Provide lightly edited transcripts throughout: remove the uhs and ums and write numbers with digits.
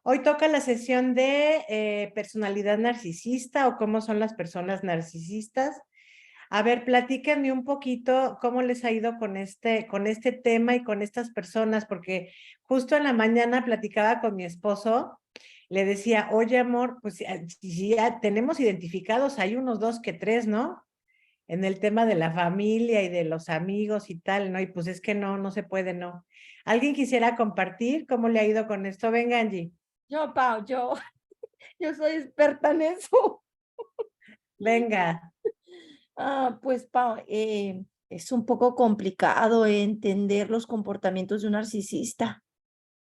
Hoy toca la sesión de personalidad narcisista o cómo son las personas narcisistas. A ver, platíquenme un poquito cómo les ha ido con este tema y con estas personas, porque justo en la mañana platicaba con mi esposo, le decía, oye amor, pues si ya tenemos identificados, hay unos dos que tres, ¿no? En el tema de la familia y de los amigos y tal, ¿no? Y pues es que no, no se puede, no. ¿Alguien quisiera compartir cómo le ha ido con esto? Venga, Angie. Yo, Pau, yo soy experta en eso. Venga. Pues, Pau, es un poco complicado entender los comportamientos de un narcisista.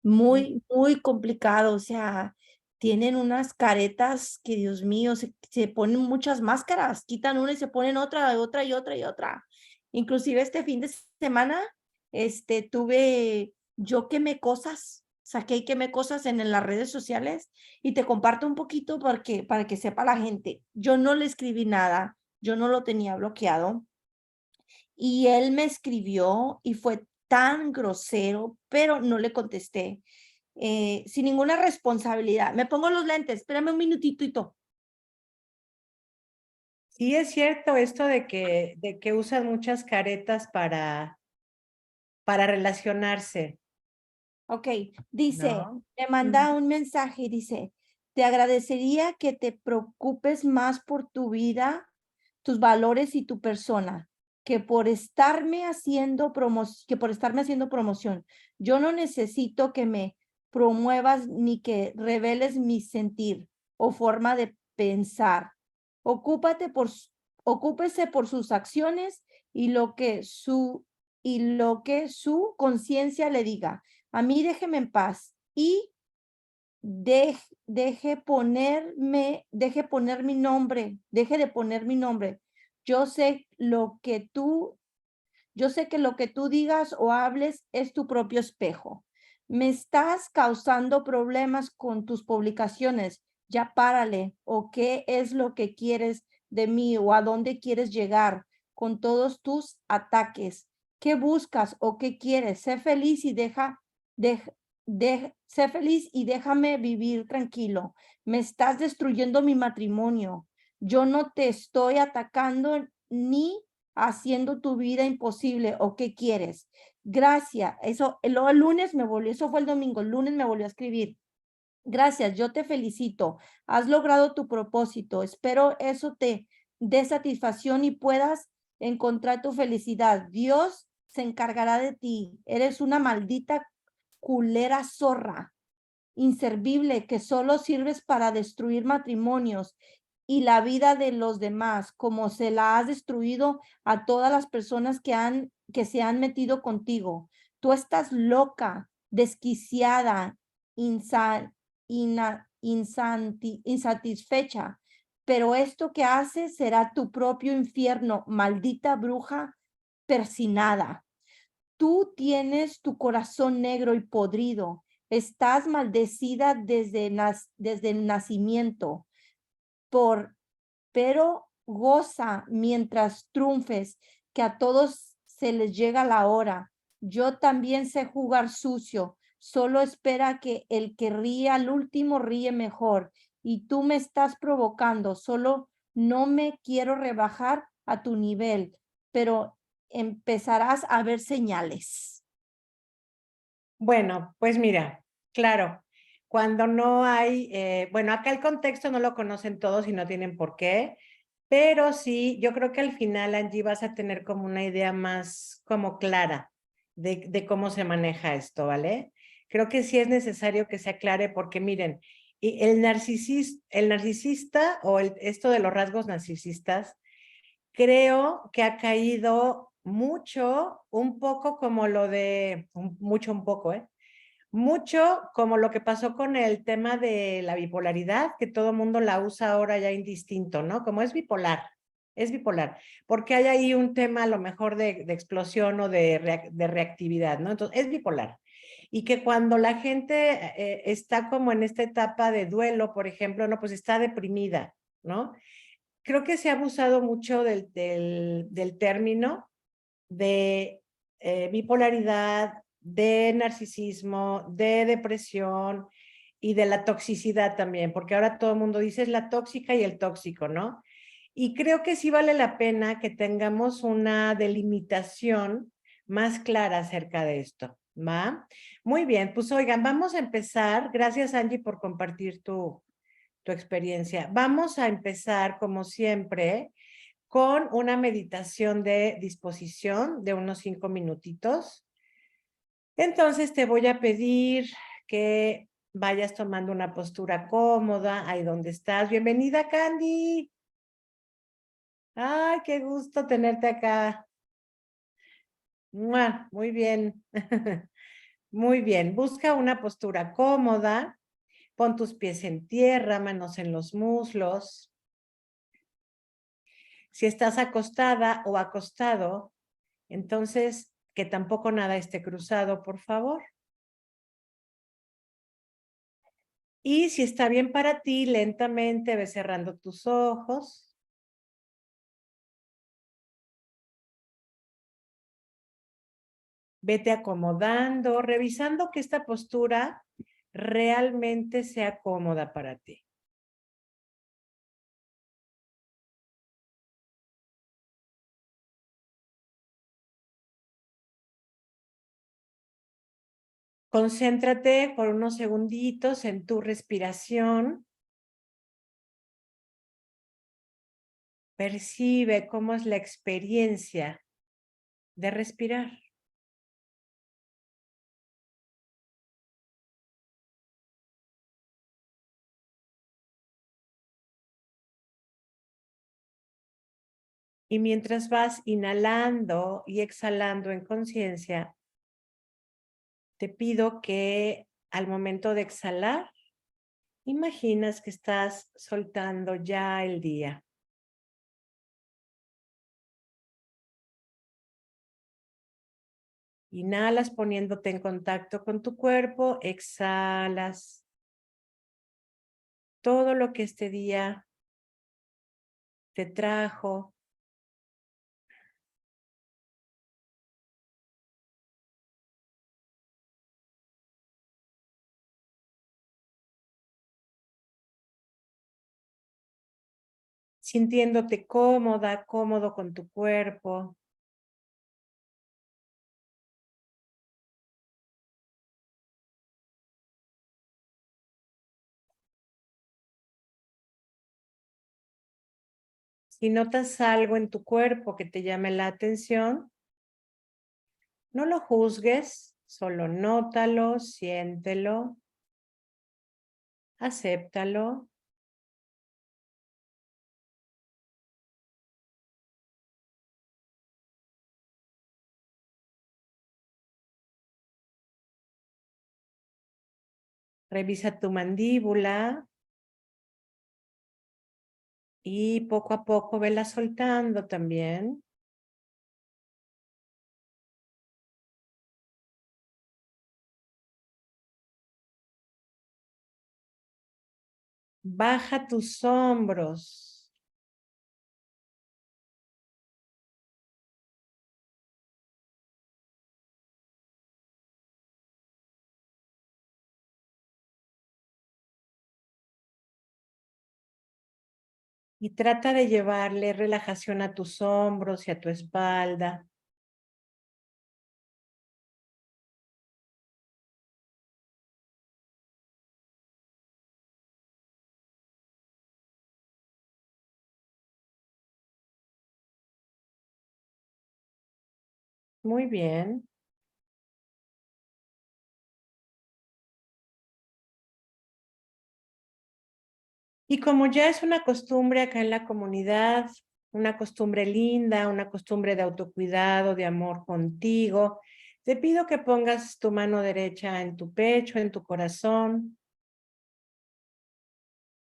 Muy, muy complicado. O sea, tienen unas caretas que, Dios mío, se ponen muchas máscaras, quitan una y se ponen otra, otra y otra y otra. Inclusive este fin de semana, tuve, yo quemé cosas, saqué y quemé cosas en las redes sociales y te comparto un poquito para que sepa la gente. Yo no le escribí nada, yo no lo tenía bloqueado y él me escribió y fue tan grosero, pero no le contesté sin ninguna responsabilidad. Me pongo los lentes, espérame un minutito. Sí, es cierto esto de que usan muchas caretas para relacionarse, Ok, dice, ¿no? me Ujú. manda un mensaje y dice, te agradecería que te preocupes más por tu vida, tus valores y tu persona, que por estarme haciendo promoción. Yo no necesito que me promuevas ni que reveles mi sentir o forma de pensar. Ocúpate por, s- Ocúpese por sus acciones y lo que su conciencia le diga. A mí déjeme en paz y deje poner mi nombre, deje de poner mi nombre. Yo sé lo que tú, yo sé que lo que tú digas o hables es tu propio espejo. Me estás causando problemas con tus publicaciones. Ya párale. ¿O qué es lo que quieres de mí o a dónde quieres llegar con todos tus ataques? ¿Qué buscas o qué quieres? Dej- sé feliz y déjame vivir tranquilo. Me estás destruyendo mi matrimonio. Yo no te estoy atacando ni haciendo tu vida imposible o qué quieres. Gracias. El lunes me volvió, eso fue el domingo, el lunes me volvió a escribir. Gracias, yo te felicito. Has logrado tu propósito. Espero eso te dé satisfacción y puedas encontrar tu felicidad. Dios se encargará de ti. Eres una maldita culera zorra, inservible, que solo sirves para destruir matrimonios y la vida de los demás, como se la has destruido a todas las personas que se han metido contigo. Tú estás loca, desquiciada, insa- insatisfecha, pero esto que haces será tu propio infierno, maldita bruja persinada. Tú tienes tu corazón negro y podrido. Estás maldecida desde el nacimiento, por, pero goza mientras triunfes, que a todos se les llega la hora. Yo también sé jugar sucio, solo espera que el que ríe al último ríe mejor. Y tú me estás provocando, solo no me quiero rebajar a tu nivel, pero empezarás a ver señales. Bueno, pues mira, claro, cuando no hay, bueno, acá el contexto no lo conocen todos y no tienen por qué, pero sí, yo creo que al final, Angie, vas a tener como una idea más como clara de cómo se maneja esto, ¿vale? Creo que sí es necesario que se aclare porque miren, y el narcisista o esto de los rasgos narcisistas, creo que ha caído mucho, un poco como lo de, mucho, un poco, ¿eh? Mucho como lo que pasó con el tema de la bipolaridad, que todo el mundo la usa ahora ya indistinto, ¿no? Como es bipolar, porque hay ahí un tema a lo mejor de explosión o de reactividad, ¿no? Entonces, es bipolar. Y que cuando la gente está como en esta etapa de duelo, por ejemplo, no, pues está deprimida, ¿no? Creo que se ha abusado mucho del término de bipolaridad, de narcisismo, de depresión, y de la toxicidad también, porque ahora todo el mundo dice es la tóxica y el tóxico, ¿no? Y creo que sí vale la pena que tengamos una delimitación más clara acerca de esto, ¿va? Muy bien, pues oigan, vamos a empezar. Gracias, Angie, por compartir tu experiencia. Vamos a empezar, como siempre, con una meditación de disposición de unos 5 minutitos. Entonces te voy a pedir que vayas tomando una postura cómoda ahí donde estás. Bienvenida, Candy. Ay, qué gusto tenerte acá. ¡Mua! Muy bien. Muy bien. Busca una postura cómoda. Pon tus pies en tierra, manos en los muslos. Si estás acostada o acostado, entonces que tampoco nada esté cruzado, por favor. Y si está bien para ti, lentamente ve cerrando tus ojos. Vete acomodando, revisando que esta postura realmente sea cómoda para ti. Concéntrate por unos segunditos en tu respiración. Percibe cómo es la experiencia de respirar. Y mientras vas inhalando y exhalando en conciencia, te pido que al momento de exhalar, imaginas que estás soltando ya el día. Inhalas poniéndote en contacto con tu cuerpo, exhalas todo lo que este día te trajo. Sintiéndote cómoda, cómodo con tu cuerpo. Si notas algo en tu cuerpo que te llame la atención, no lo juzgues, solo nótalo, siéntelo, acéptalo. Revisa tu mandíbula y poco a poco vela soltando también. Baja tus hombros. Y trata de llevarle relajación a tus hombros y a tu espalda. Muy bien. Y como ya es una costumbre acá en la comunidad, una costumbre linda, una costumbre de autocuidado, de amor contigo, te pido que pongas tu mano derecha en tu pecho, en tu corazón,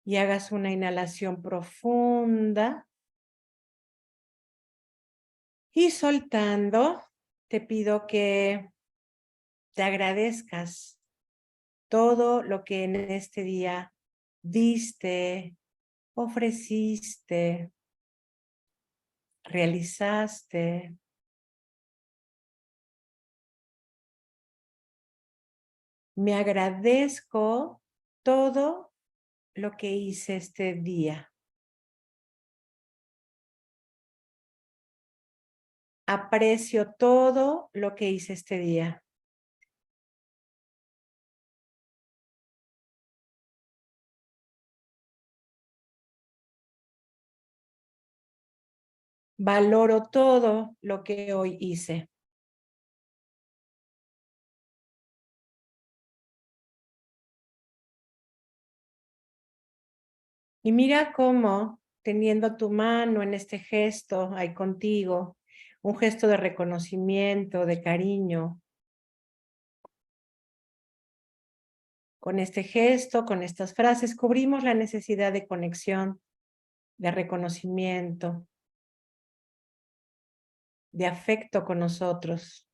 y hagas una inhalación profunda. Y soltando, te pido que te agradezcas todo lo que en este día diste, ofreciste, realizaste. Me agradezco todo lo que hice este día. Aprecio todo lo que hice este día. Valoro todo lo que hoy hice. Y mira cómo, teniendo tu mano en este gesto ahí contigo, un gesto de reconocimiento, de cariño, con este gesto, con estas frases, cubrimos la necesidad de conexión, de reconocimiento, de afecto con nosotros.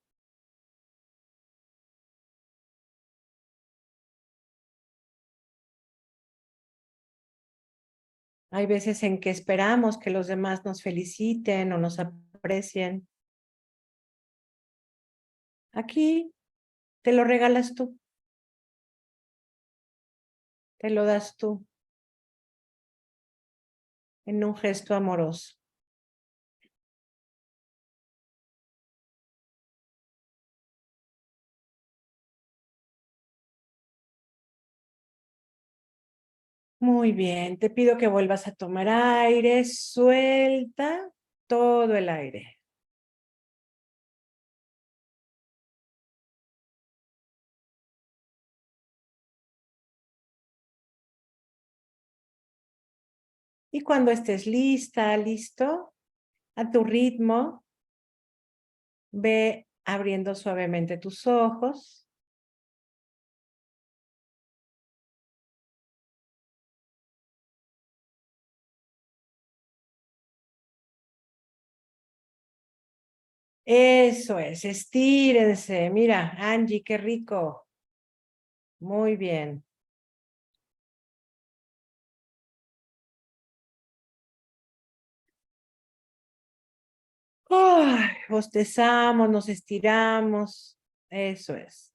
Hay veces en que esperamos que los demás nos feliciten o nos aprecien. Aquí te lo regalas tú, te lo das tú en un gesto amoroso. Muy bien, te pido que vuelvas a tomar aire, suelta todo el aire. Y cuando estés lista, listo, a tu ritmo, ve abriendo suavemente tus ojos. Eso es, estírense. Mira, Angie, qué rico. Muy bien. Ay, bostezamos, nos estiramos. Eso es.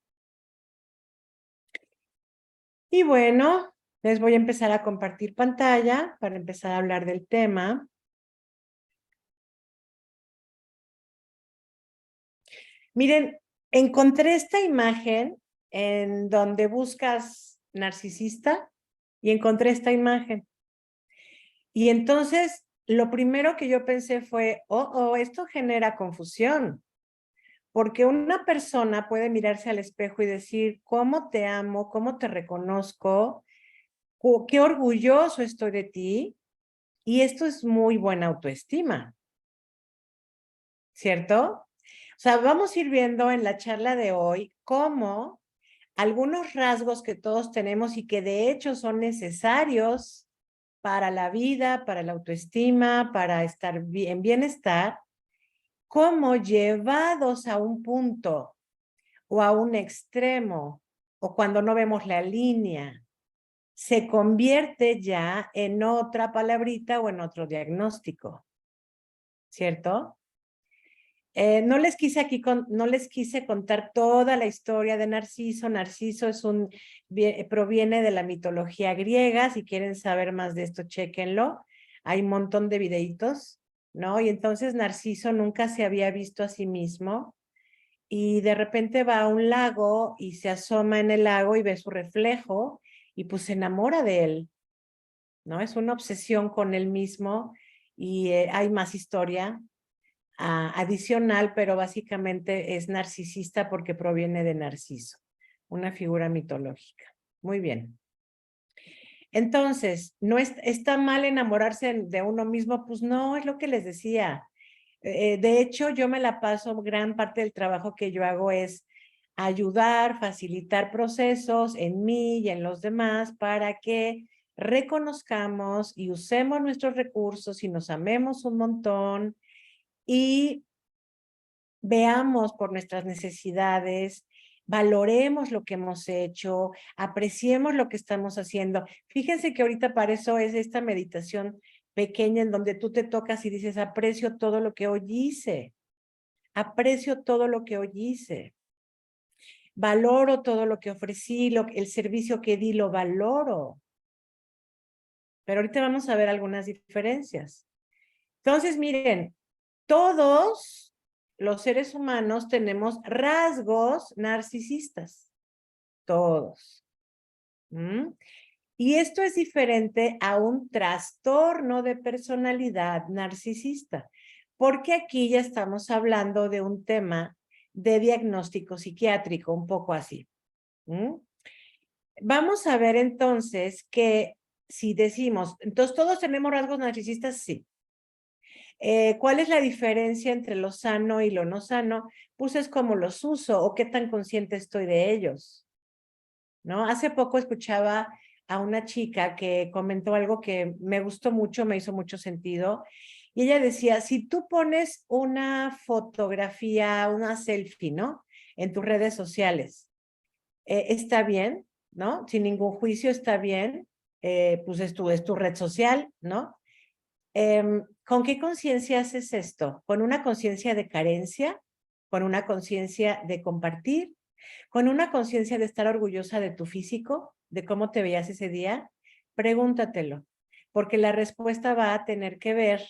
Y bueno, les voy a empezar a compartir pantalla para empezar a hablar del tema. Miren, encontré esta imagen en donde buscas narcisista y encontré esta imagen. Y entonces, lo primero que yo pensé fue, esto genera confusión, porque una persona puede mirarse al espejo y decir, ¿cómo te amo? ¿Cómo te reconozco? ¿Qué orgulloso estoy de ti? Y esto es muy buena autoestima, ¿cierto? O sea, vamos a ir viendo en la charla de hoy cómo algunos rasgos que todos tenemos y que de hecho son necesarios para la vida, para la autoestima, para estar en bienestar, cómo llevados a un punto o a un extremo o cuando no vemos la línea, se convierte ya en otra palabrita o en otro diagnóstico, ¿cierto? No les quise contar toda la historia de Narciso. Narciso proviene de la mitología griega. Si quieren saber más de esto, chéquenlo. Hay un montón de videitos, ¿no? Y entonces Narciso nunca se había visto a sí mismo y de repente va a un lago y se asoma en el lago y ve su reflejo y pues se enamora de él, ¿no? Es una obsesión con él mismo y hay más historia adicional, pero básicamente es narcisista porque proviene de Narciso, una figura mitológica. Muy bien. Entonces, ¿no está mal enamorarse de uno mismo? Pues no, es lo que les decía. De hecho, yo me la paso, gran parte del trabajo que yo hago es ayudar, facilitar procesos en mí y en los demás para que reconozcamos y usemos nuestros recursos y nos amemos un montón y veamos por nuestras necesidades, valoremos lo que hemos hecho, apreciemos lo que estamos haciendo. Fíjense que ahorita para eso es esta meditación pequeña en donde tú te tocas y dices, aprecio todo lo que hoy hice, aprecio todo lo que hoy hice. valoro todo lo que ofrecí, el servicio que di, lo valoro. Pero ahorita vamos a ver algunas diferencias. Entonces, miren, todos los seres humanos tenemos rasgos narcisistas. Todos. ¿Mm? Y esto es diferente a un trastorno de personalidad narcisista, porque aquí ya estamos hablando de un tema de diagnóstico psiquiátrico, un poco así. ¿Mm? Vamos a ver entonces que si decimos, entonces todos tenemos rasgos narcisistas, sí. ¿Cuál es la diferencia entre lo sano y lo no sano? Pues es cómo los uso o qué tan consciente estoy de ellos, ¿no? Hace poco escuchaba a una chica que comentó algo que me gustó mucho, me hizo mucho sentido, y ella decía, si tú pones una fotografía, una selfie, ¿no? En tus redes sociales, está bien, ¿no? Sin ningún juicio está bien, pues es tu red social, ¿no? ¿Con qué conciencia haces esto? ¿Con una conciencia de carencia? ¿Con una conciencia de compartir? ¿Con una conciencia de estar orgullosa de tu físico? ¿De cómo te veías ese día? Pregúntatelo, porque la respuesta va a tener que ver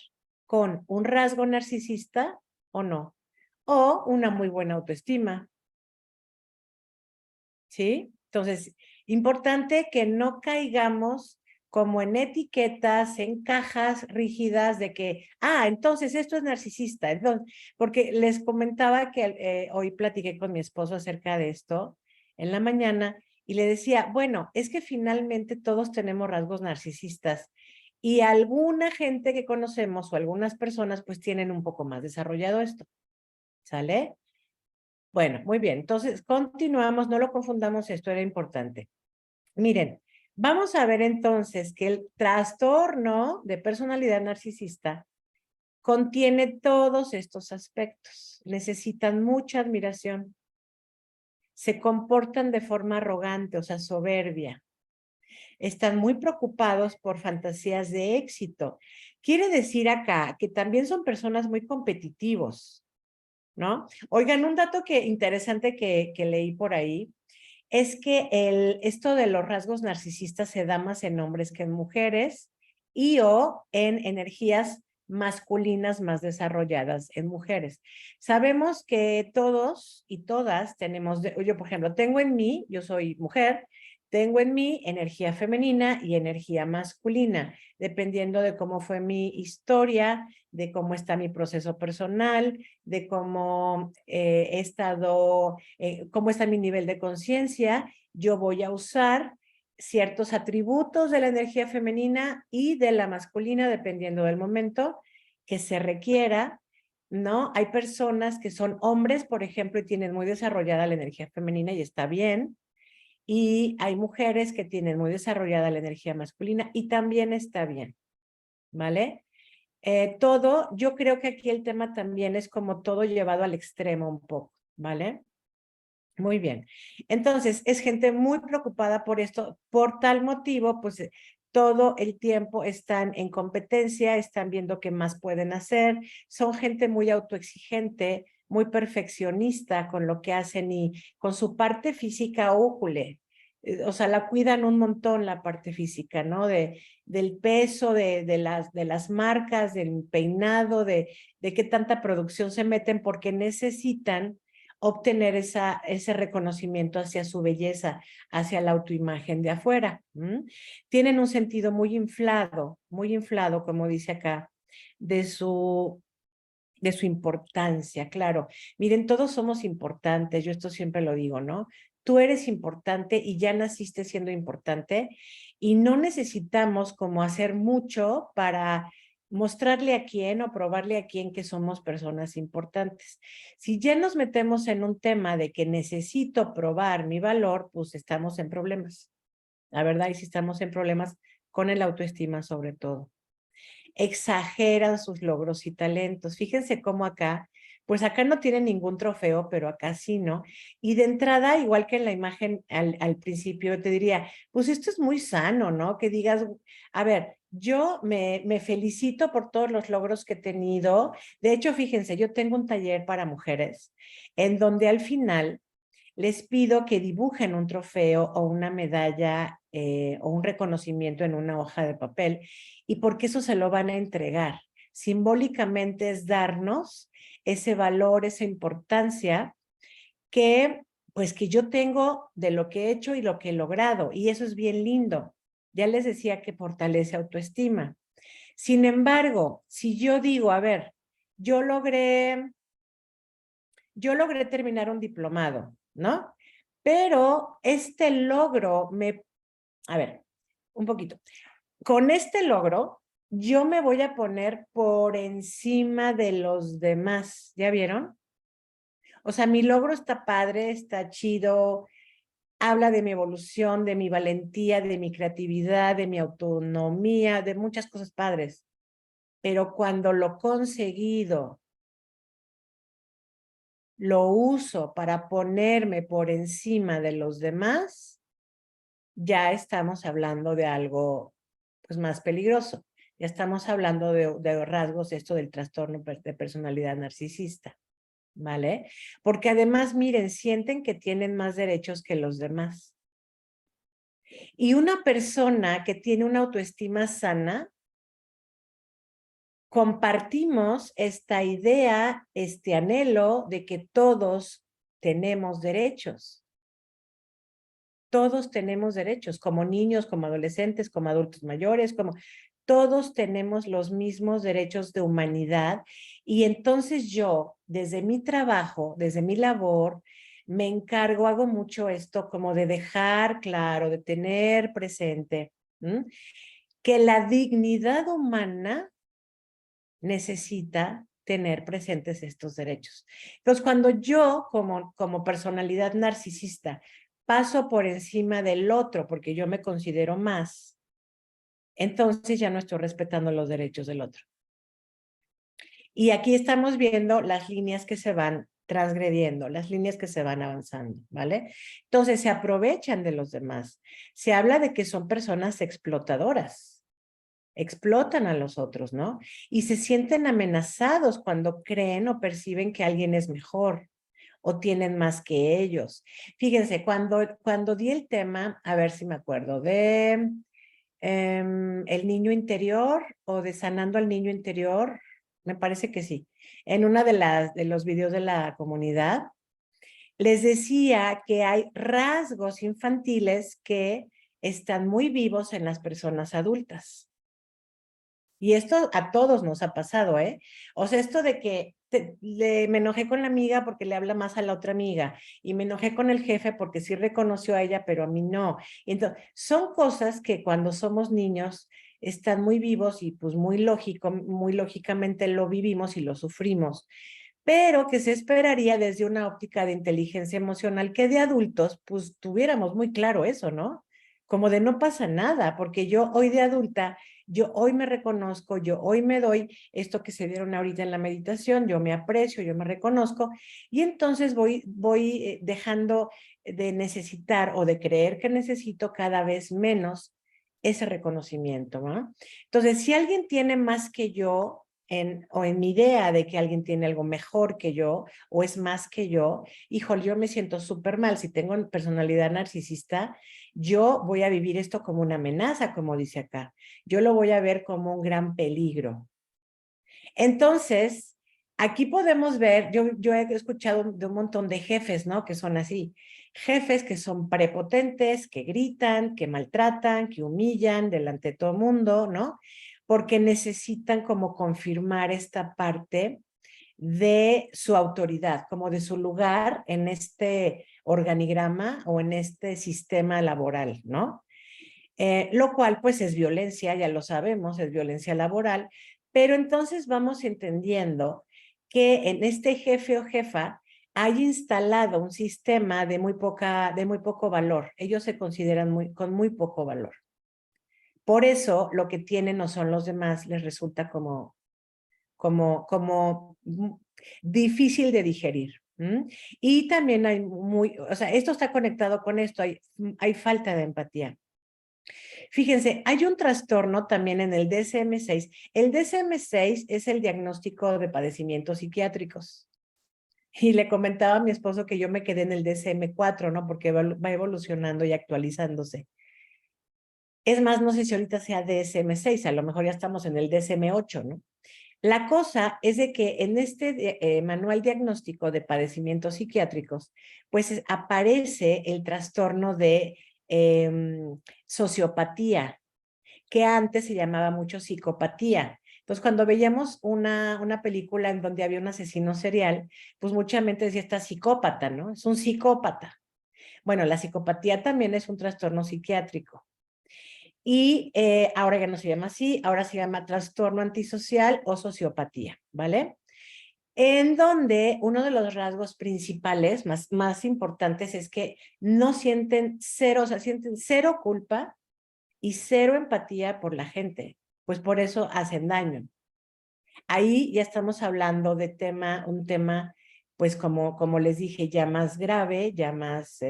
con un rasgo narcisista o no, o una muy buena autoestima, ¿sí? Entonces, importante que no caigamos como en etiquetas, en cajas rígidas de que, entonces esto es narcisista. Entonces, porque les comentaba que hoy platiqué con mi esposo acerca de esto en la mañana y le decía, bueno, es que finalmente todos tenemos rasgos narcisistas y alguna gente que conocemos o algunas personas pues tienen un poco más desarrollado esto, ¿sale? Bueno, muy bien. Entonces, continuamos, no lo confundamos, esto era importante. Miren, vamos a ver entonces que el trastorno de personalidad narcisista contiene todos estos aspectos. Necesitan mucha admiración. Se comportan de forma arrogante, o sea, soberbia. Están muy preocupados por fantasías de éxito. Quiere decir acá que también son personas muy competitivos, ¿no? Oigan, un dato interesante que leí por ahí es que esto de los rasgos narcisistas se da más en hombres que en mujeres y o en energías masculinas más desarrolladas en mujeres. Sabemos que todos y todas tenemos, yo por ejemplo, tengo en mí, yo soy mujer, tengo en mí energía femenina y energía masculina, dependiendo de cómo fue mi historia, de cómo está mi proceso personal, de cómo he estado, cómo está mi nivel de conciencia, yo voy a usar ciertos atributos de la energía femenina y de la masculina, dependiendo del momento que se requiera, ¿no? Hay personas que son hombres, por ejemplo, y tienen muy desarrollada la energía femenina y está bien, y hay mujeres que tienen muy desarrollada la energía masculina y también está bien, ¿vale? Yo creo que aquí el tema también es como todo llevado al extremo un poco, ¿vale? Muy bien. Entonces, es gente muy preocupada por esto. Por tal motivo, pues todo el tiempo están en competencia, están viendo qué más pueden hacer. Son gente muy autoexigente, muy perfeccionista con lo que hacen y con su parte física, újule. O sea, la cuidan un montón la parte física, ¿no? Del peso, de las marcas, del peinado, de qué tanta producción se meten porque necesitan obtener ese reconocimiento hacia su belleza, hacia la autoimagen de afuera. Tienen un sentido muy inflado, como dice acá, de su importancia, claro. Miren, todos somos importantes, yo esto siempre lo digo, ¿no? Tú eres importante y ya naciste siendo importante y no necesitamos como hacer mucho para mostrarle a quién o probarle a quién que somos personas importantes. Si ya nos metemos en un tema de que necesito probar mi valor, pues estamos en problemas. La verdad, y si estamos en problemas con el autoestima sobre todo. Exageran sus logros y talentos. Fíjense cómo acá, pues acá no tienen ningún trofeo, pero acá sí, ¿no? Y de entrada, igual que en la imagen al principio, te diría, pues esto es muy sano, ¿no? Que digas, a ver, yo me felicito por todos los logros que he tenido. De hecho, fíjense, yo tengo un taller para mujeres en donde al final les pido que dibujen un trofeo o una medalla o un reconocimiento en una hoja de papel, y porque eso se lo van a entregar. Simbólicamente es darnos ese valor, esa importancia que pues que yo tengo de lo que he hecho y lo que he logrado, y eso es bien lindo. Ya les decía que fortalece autoestima. Sin embargo, si yo digo, a ver, yo logré terminar un diplomado, ¿no? Pero este logro a ver, un poquito. Con este logro, yo me voy a poner por encima de los demás. ¿Ya vieron? O sea, mi logro está padre, está chido, habla de mi evolución, de mi valentía, de mi creatividad, de mi autonomía, de muchas cosas padres. Pero cuando lo conseguido lo uso para ponerme por encima de los demás, ya estamos hablando de algo pues más peligroso. Ya estamos hablando de rasgos, esto del trastorno de personalidad narcisista, ¿vale? Porque además, miren, sienten que tienen más derechos que los demás. Y una persona que tiene una autoestima sana, compartimos esta idea, este anhelo de que todos tenemos derechos. Todos tenemos derechos, como niños, como adolescentes, como adultos mayores, como todos tenemos los mismos derechos de humanidad. Y entonces yo, desde mi trabajo, desde mi labor, me encargo, hago mucho esto como de dejar claro, de tener presente, que la dignidad humana necesita tener presentes estos derechos. Entonces, cuando yo, como personalidad narcisista, paso por encima del otro porque yo me considero más, entonces ya no estoy respetando los derechos del otro. Y aquí estamos viendo las líneas que se van transgrediendo, las líneas que se van avanzando, ¿vale? Entonces se aprovechan de los demás. Se habla de que son personas explotadoras, explotan a los otros, ¿no? Y se sienten amenazados cuando creen o perciben que alguien es mejor o tienen más que ellos. Fíjense, cuando di el tema, a ver si me acuerdo, de el niño interior o de sanando al niño interior, me parece que sí, en una de los videos de la comunidad, les decía que hay rasgos infantiles que están muy vivos en las personas adultas. Y esto a todos nos ha pasado, ¿eh? O sea, esto de que me enojé con la amiga porque le habla más a la otra amiga y me enojé con el jefe porque sí reconoció a ella, pero a mí no. Y entonces, son cosas que cuando somos niños están muy vivos y pues muy lógicamente lo vivimos y lo sufrimos, pero que se esperaría desde una óptica de inteligencia emocional que de adultos pues tuviéramos muy claro eso, ¿no? Como de no pasa nada, porque yo hoy de adulta, yo hoy me reconozco, yo hoy me doy esto que se dieron ahorita en la meditación, yo me aprecio, yo me reconozco, y entonces voy dejando de necesitar o de creer que necesito cada vez menos ese reconocimiento, ¿no? Entonces, si alguien tiene más que yo, o en mi idea de que alguien tiene algo mejor que yo o es más que yo, híjole, yo me siento súper mal. Si tengo personalidad narcisista, yo voy a vivir esto como una amenaza, como dice acá. Yo lo voy a ver como un gran peligro. Entonces, aquí podemos ver, yo he escuchado de un montón de jefes, ¿no? Que son así. Jefes que son prepotentes, que gritan, que maltratan, que humillan delante de todo el mundo, ¿no? Porque necesitan como confirmar esta parte de su autoridad, como de su lugar en este organigrama o en este sistema laboral, ¿no? Lo cual pues es violencia, ya lo sabemos, es violencia laboral, pero entonces vamos entendiendo que en este jefe o jefa hay instalado un sistema de muy poco valor. Ellos se consideran con muy poco valor. Por eso lo que tienen no son los demás, les resulta como difícil de digerir. Y también o sea, esto está conectado con esto, hay falta de empatía. Fíjense, hay un trastorno también en el DSM-6. El DSM-6 es el diagnóstico de padecimientos psiquiátricos. Y le comentaba a mi esposo que yo me quedé en el DSM-4, ¿no? Porque va evolucionando y actualizándose. Es más, no sé si ahorita sea DSM-6, a lo mejor ya estamos en el DSM-8, ¿no? La cosa es de que en este manual diagnóstico de padecimientos psiquiátricos, pues aparece el trastorno de sociopatía, que antes se llamaba mucho psicopatía. Entonces, cuando veíamos una película en donde había un asesino serial, pues mucha gente decía, está psicópata, ¿no? Es un psicópata. Bueno, la psicopatía también es un trastorno psiquiátrico. Y ahora ya no se llama así, ahora se llama trastorno antisocial o sociopatía, ¿vale? En donde uno de los rasgos principales, más importantes, es que no sienten cero, o sea, sienten cero culpa y cero empatía por la gente, pues por eso hacen daño. Ahí ya estamos hablando de un tema, pues como les dije, ya más grave, ya más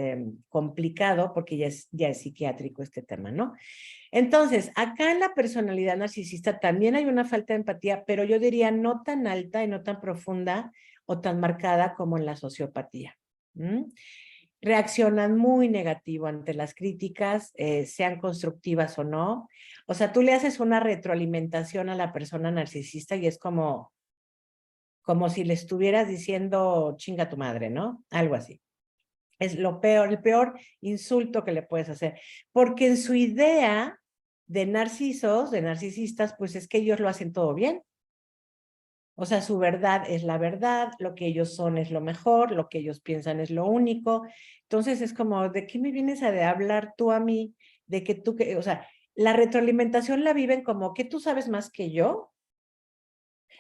complicado, porque ya es psiquiátrico este tema, ¿no? Entonces, acá en la personalidad narcisista también hay una falta de empatía, pero yo diría no tan alta y no tan profunda o tan marcada como en la sociopatía. Reaccionan muy negativo ante las críticas, sean constructivas o no. O sea, tú le haces una retroalimentación a la persona narcisista y es como si le estuvieras diciendo chinga tu madre, ¿no? Algo así. Es lo peor, el peor insulto que le puedes hacer. Porque en su idea de narcisos, de narcisistas, pues es que ellos lo hacen todo bien. O sea, su verdad es la verdad, lo que ellos son es lo mejor, lo que ellos piensan es lo único. Entonces es como, ¿de qué me vienes a de hablar tú a mí? De que tú, o sea, la retroalimentación la viven como que tú sabes más que yo.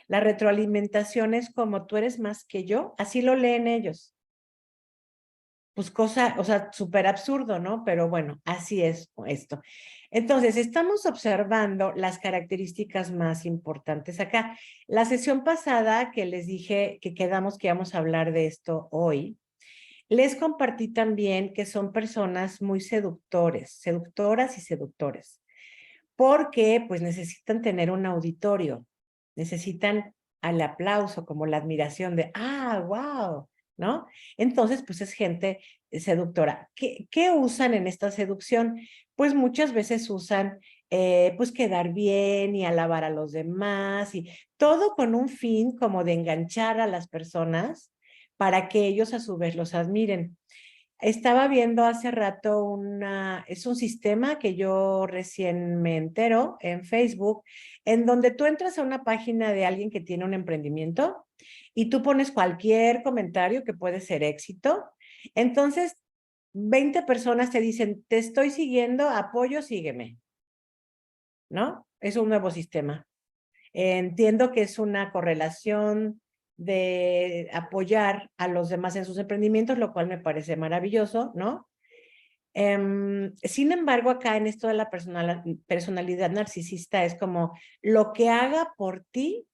La retroalimentación es como tú eres más que yo. Así lo leen ellos. Pues cosa, o sea, súper absurdo, ¿no? Pero bueno, así es esto. Entonces, estamos observando las características más importantes acá. La sesión pasada que les dije que quedamos que íbamos a hablar de esto hoy, les compartí también que son personas muy seductoras y seductores, porque pues necesitan tener un auditorio, necesitan al aplauso, como la admiración de, wow, ¿no? Entonces, pues es gente seductora. ¿Qué usan en esta seducción? Pues muchas veces usan, pues quedar bien y alabar a los demás y todo con un fin como de enganchar a las personas para que ellos a su vez los admiren. Estaba viendo hace rato es un sistema que yo recién me entero en Facebook, en donde tú entras a una página de alguien que tiene un emprendimiento y tú pones cualquier comentario que puede ser éxito. Entonces, 20 personas te dicen, te estoy siguiendo, apoyo, sígueme, ¿no? Es un nuevo sistema. Entiendo que es una correlación de apoyar a los demás en sus emprendimientos, lo cual me parece maravilloso, ¿no? Sin embargo, acá en esto de la personalidad narcisista es como lo que haga por ti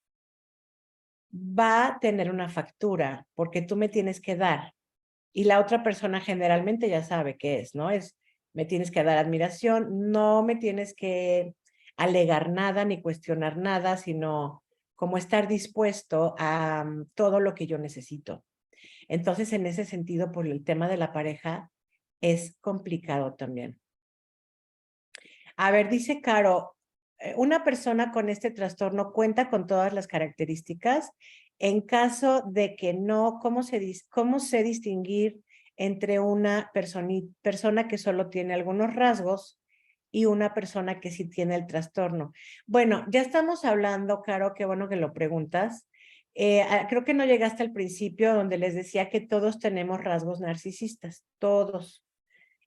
va a tener una factura porque tú me tienes que dar y la otra persona generalmente ya sabe qué es, ¿no? Me tienes que dar admiración, no me tienes que alegar nada ni cuestionar nada, sino como estar dispuesto a todo lo que yo necesito. Entonces, en ese sentido, por el tema de la pareja, es complicado también. A ver, dice Caro, una persona con este trastorno cuenta con todas las características. En caso de que no, ¿cómo sé distinguir entre una persona que solo tiene algunos rasgos y una persona que sí tiene el trastorno? Bueno, ya estamos hablando, Caro, qué bueno que lo preguntas. Creo que no llegaste al principio donde les decía que todos tenemos rasgos narcisistas, todos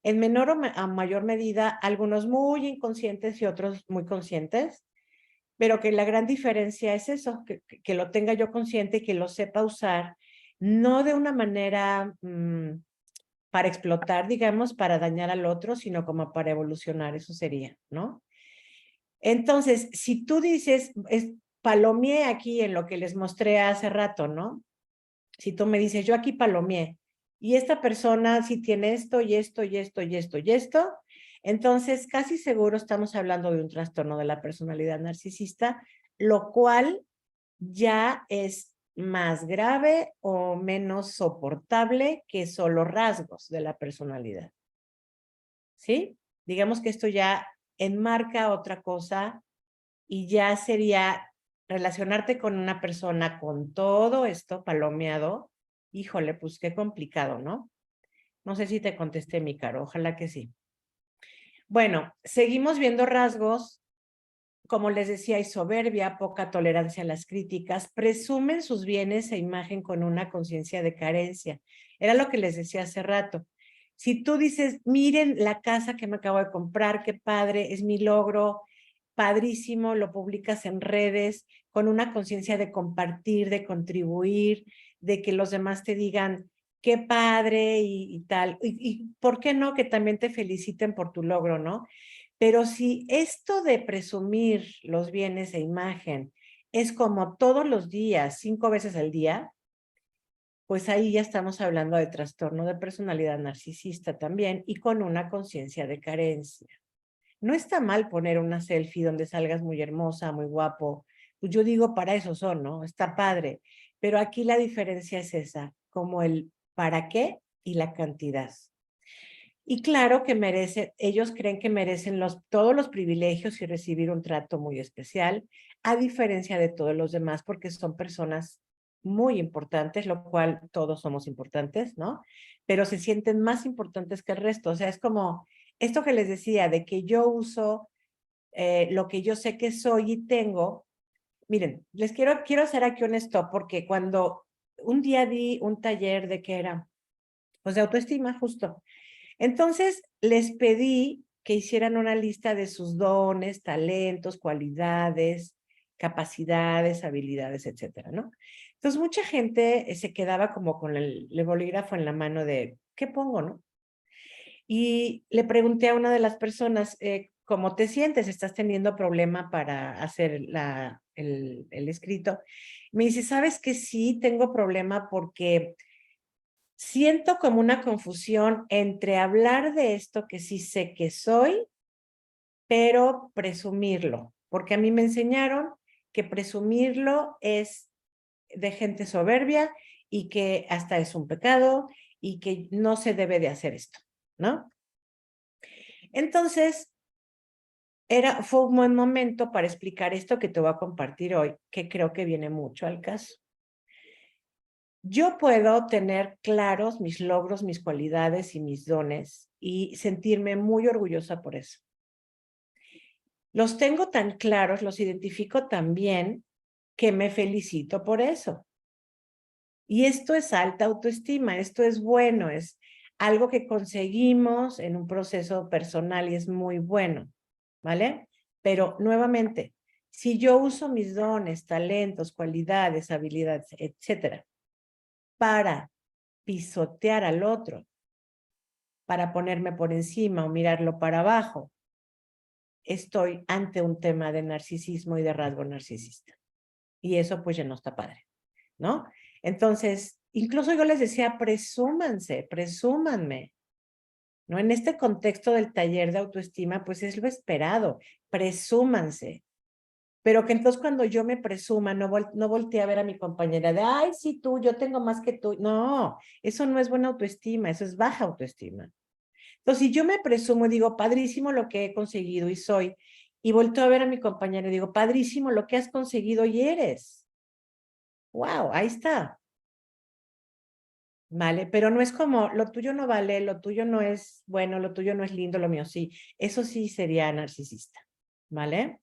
en menor o a mayor medida, algunos muy inconscientes y otros muy conscientes, pero que la gran diferencia es eso, que lo tenga yo consciente y que lo sepa usar, no de una manera para explotar, digamos, para dañar al otro, sino como para evolucionar, eso sería, ¿no? Entonces, si tú dices, palomeé aquí en lo que les mostré hace rato, ¿no? Si tú me dices, yo aquí palomeé, y esta persona sí tiene esto y esto y esto y esto y esto, entonces casi seguro estamos hablando de un trastorno de la personalidad narcisista, lo cual ya es más grave o menos soportable que solo rasgos de la personalidad. ¿Sí? Digamos que esto ya enmarca otra cosa y ya sería relacionarte con una persona con todo esto palomeado. Híjole, pues qué complicado, ¿no? No sé si te contesté, mi caro, ojalá que sí. Bueno, seguimos viendo rasgos. Como les decía, hay soberbia, poca tolerancia a las críticas, presumen sus bienes e imagen con una conciencia de carencia. Era lo que les decía hace rato. Si tú dices, miren la casa que me acabo de comprar, qué padre, es mi logro, padrísimo, lo publicas en redes con una conciencia de compartir, de contribuir, de que los demás te digan, qué padre y tal. Y ¿por qué no que también te feliciten por tu logro, no? Pero si esto de presumir los bienes e imagen es como todos los días, 5 veces al día, pues ahí ya estamos hablando de trastorno de personalidad narcisista también y con una conciencia de carencia. No está mal poner una selfie donde salgas muy hermosa, muy guapo. Pues yo digo, para eso son, ¿no? Está padre. Pero aquí la diferencia es esa, como el para qué y la cantidad. Y claro que ellos creen que merecen todos los privilegios y recibir un trato muy especial, a diferencia de todos los demás, porque son personas muy importantes, lo cual todos somos importantes, ¿no? Pero se sienten más importantes que el resto. O sea, es como esto que les decía, de que yo uso lo que yo sé que soy y tengo. Miren, quiero hacer aquí un stop, porque cuando un día di un taller de qué era, pues de autoestima, justo. Entonces, les pedí que hicieran una lista de sus dones, talentos, cualidades, capacidades, habilidades, etcétera, ¿no? Entonces, mucha gente se quedaba como con el bolígrafo en la mano de, ¿qué pongo, no? Y le pregunté a una de las personas, ¿cómo te sientes? ¿Estás teniendo problema para hacer el escrito? Me dice, ¿sabes que sí tengo problema porque siento como una confusión entre hablar de esto que sí sé que soy, pero presumirlo? Porque a mí me enseñaron que presumirlo es de gente soberbia y que hasta es un pecado y que no se debe de hacer esto, ¿no? Entonces, fue un buen momento para explicar esto que te voy a compartir hoy, que creo que viene mucho al caso. Yo puedo tener claros mis logros, mis cualidades y mis dones y sentirme muy orgullosa por eso. Los tengo tan claros, los identifico tan bien que me felicito por eso. Y esto es alta autoestima, esto es bueno, es algo que conseguimos en un proceso personal y es muy bueno, ¿vale? Pero nuevamente, si yo uso mis dones, talentos, cualidades, habilidades, etcétera, para pisotear al otro, para ponerme por encima o mirarlo para abajo, estoy ante un tema de narcisismo y de rasgo narcisista. Y eso pues ya no está padre, ¿no? Entonces, incluso yo les decía, presúmanse, presúmanme, ¿no? En este contexto del taller de autoestima, pues es lo esperado, presúmanse. Pero que entonces cuando yo me presuma, no voltee a ver a mi compañera de, ay, sí, tú, yo tengo más que tú. No, eso no es buena autoestima, eso es baja autoestima. Entonces, si yo me presumo y digo, padrísimo lo que he conseguido y soy, y volteo a ver a mi compañero y digo, padrísimo lo que has conseguido y eres. Wow, ahí está. Vale, pero no es como, lo tuyo no vale, lo tuyo no es bueno, lo tuyo no es lindo, lo mío sí. Eso sí sería narcisista, ¿vale?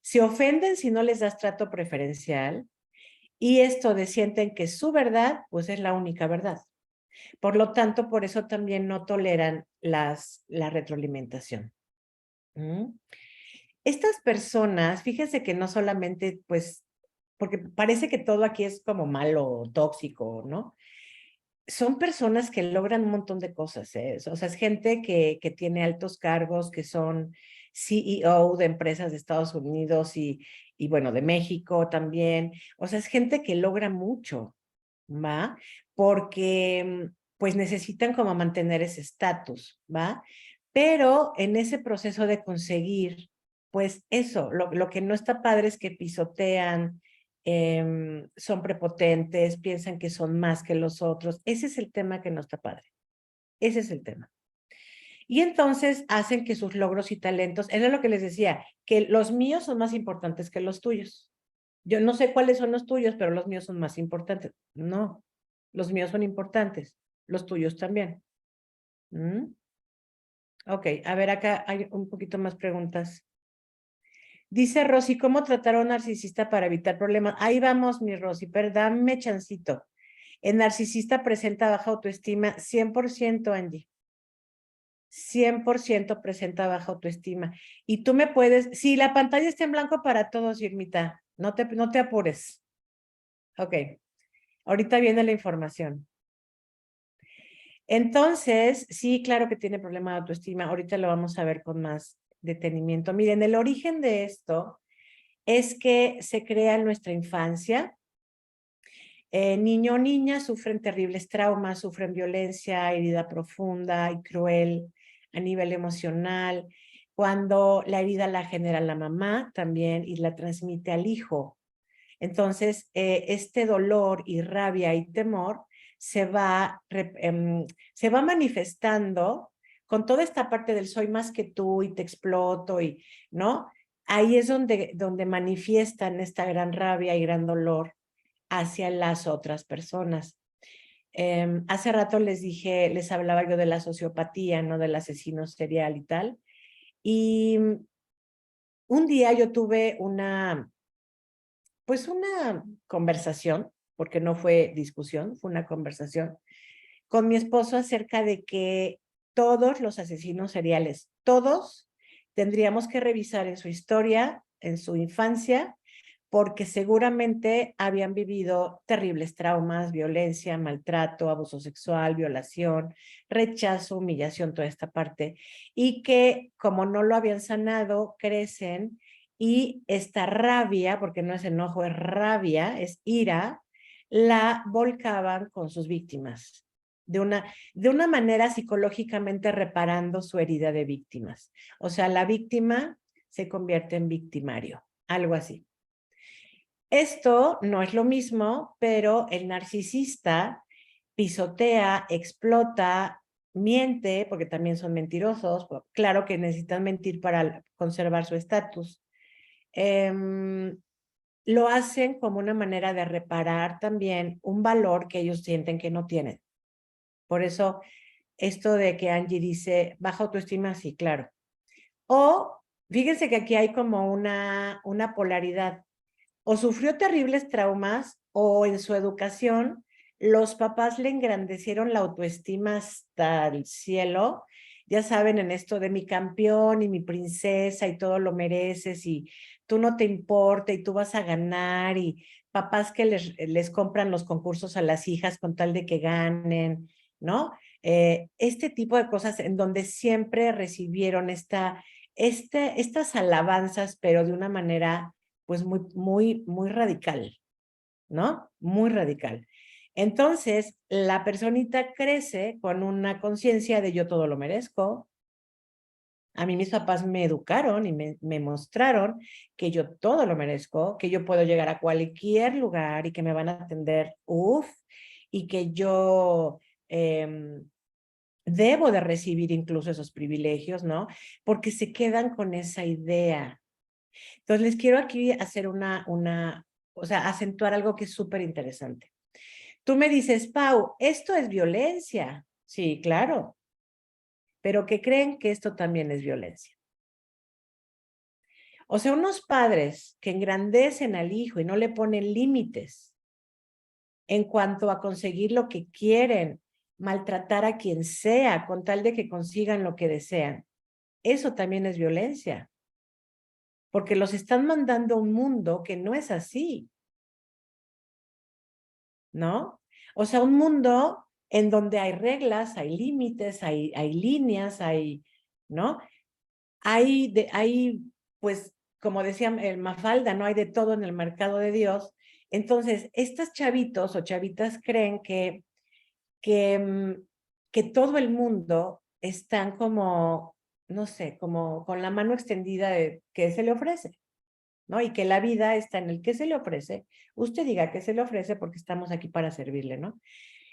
Se ofenden si no les das trato preferencial y esto de sienten que su verdad, pues es la única verdad. Por lo tanto, por eso también no toleran la retroalimentación. ¿Mm? Estas personas, fíjense que no solamente, pues, porque parece que todo aquí es como malo, tóxico, ¿no? Son personas que logran un montón de cosas, ¿eh? O sea, es gente que tiene altos cargos, que son CEO de empresas de Estados Unidos y bueno, de México también. O sea, es gente que logra mucho, ¿va? Porque pues necesitan como mantener ese estatus, ¿va? Pero en ese proceso de conseguir, pues eso, lo que no está padre es que pisotean, son prepotentes, piensan que son más que los otros. Ese es el tema que no está padre. Ese es el tema. Y entonces hacen que sus logros y talentos, era lo que les decía, que los míos son más importantes que los tuyos. Yo no sé cuáles son los tuyos, pero los míos son más importantes. No, los míos son importantes, los tuyos también. ¿Mm? Ok, a ver, acá hay un poquito más preguntas. Dice Rosy, ¿cómo tratar a un narcisista para evitar problemas? Ahí vamos, mi Rosy, pero dame chancito. El narcisista presenta baja autoestima, 100%, Angie. 100% presenta baja autoestima. Y tú me puedes, si la pantalla está en blanco para todos, Irmita, no te apures. Ok, ahorita viene la información. Entonces, sí, claro que tiene problema de autoestima. Ahorita lo vamos a ver con más detenimiento. Miren, el origen de esto es que se crea en nuestra infancia. Niño o niña sufren terribles traumas, sufren violencia, herida profunda y cruel a nivel emocional. Cuando la herida la genera la mamá también y la transmite al hijo. Entonces, este dolor y rabia y temor se va manifestando con toda esta parte del soy más que tú y te exploto y, ¿no? Ahí es donde manifiestan esta gran rabia y gran dolor hacia las otras personas. Hace rato les hablaba yo de la sociopatía, ¿no? Del asesino serial y tal. Y un día yo tuve pues una conversación, porque no fue discusión, fue una conversación con mi esposo acerca de que todos los asesinos seriales, todos tendríamos que revisar en su historia, en su infancia, porque seguramente habían vivido terribles traumas, violencia, maltrato, abuso sexual, violación, rechazo, humillación, toda esta parte, y que como no lo habían sanado, crecen y esta rabia, porque no es enojo, es rabia, es ira, la volcaban con sus víctimas. De una manera psicológicamente reparando su herida de víctimas. O sea, la víctima se convierte en victimario, algo así. Esto no es lo mismo, pero el narcisista pisotea, explota, miente, porque también son mentirosos. Claro que necesitan mentir para conservar su estatus. Lo hacen como una manera de reparar también un valor que ellos sienten que no tienen. Por eso, esto de que Angie dice, baja autoestima, sí, claro. O, fíjense que aquí hay como una polaridad. O sufrió terribles traumas o en su educación los papás le engrandecieron la autoestima hasta el cielo. Ya saben, en esto de mi campeón y mi princesa y todo lo mereces y tú no te importa y tú vas a ganar y papás que les compran los concursos a las hijas con tal de que ganen, ¿no? Este tipo de cosas en donde siempre recibieron estas alabanzas, pero de una manera pues muy radical, ¿no? Muy radical. Entonces, la personita crece con una conciencia de yo todo lo merezco. A mí mis papás me educaron y me mostraron que yo todo lo merezco, que yo puedo llegar a cualquier lugar y que me van a atender, uff, y que yo debo de recibir incluso esos privilegios, ¿no? Porque se quedan con esa idea. Entonces, les quiero aquí hacer o sea, acentuar algo que es súper interesante. Tú me dices, Pau, esto es violencia. Sí, claro, pero que creen que esto también es violencia. O sea, unos padres que engrandecen al hijo y no le ponen límites en cuanto a conseguir lo que quieren, maltratar a quien sea con tal de que consigan lo que desean. Eso también es violencia, porque los están mandando a un mundo que no es así. ¿No? O sea, un mundo en donde hay reglas, hay límites, hay líneas, ¿no? Hay, pues, como decía el Mafalda, no hay de todo en el mercado de Dios. Entonces, estos chavitos o chavitas creen que, que todo el mundo están como, no sé, como con la mano extendida de que se le ofrece. ¿no? Y que la vida está en el que se le ofrece. Usted diga que se le ofrece porque estamos aquí para servirle, ¿no?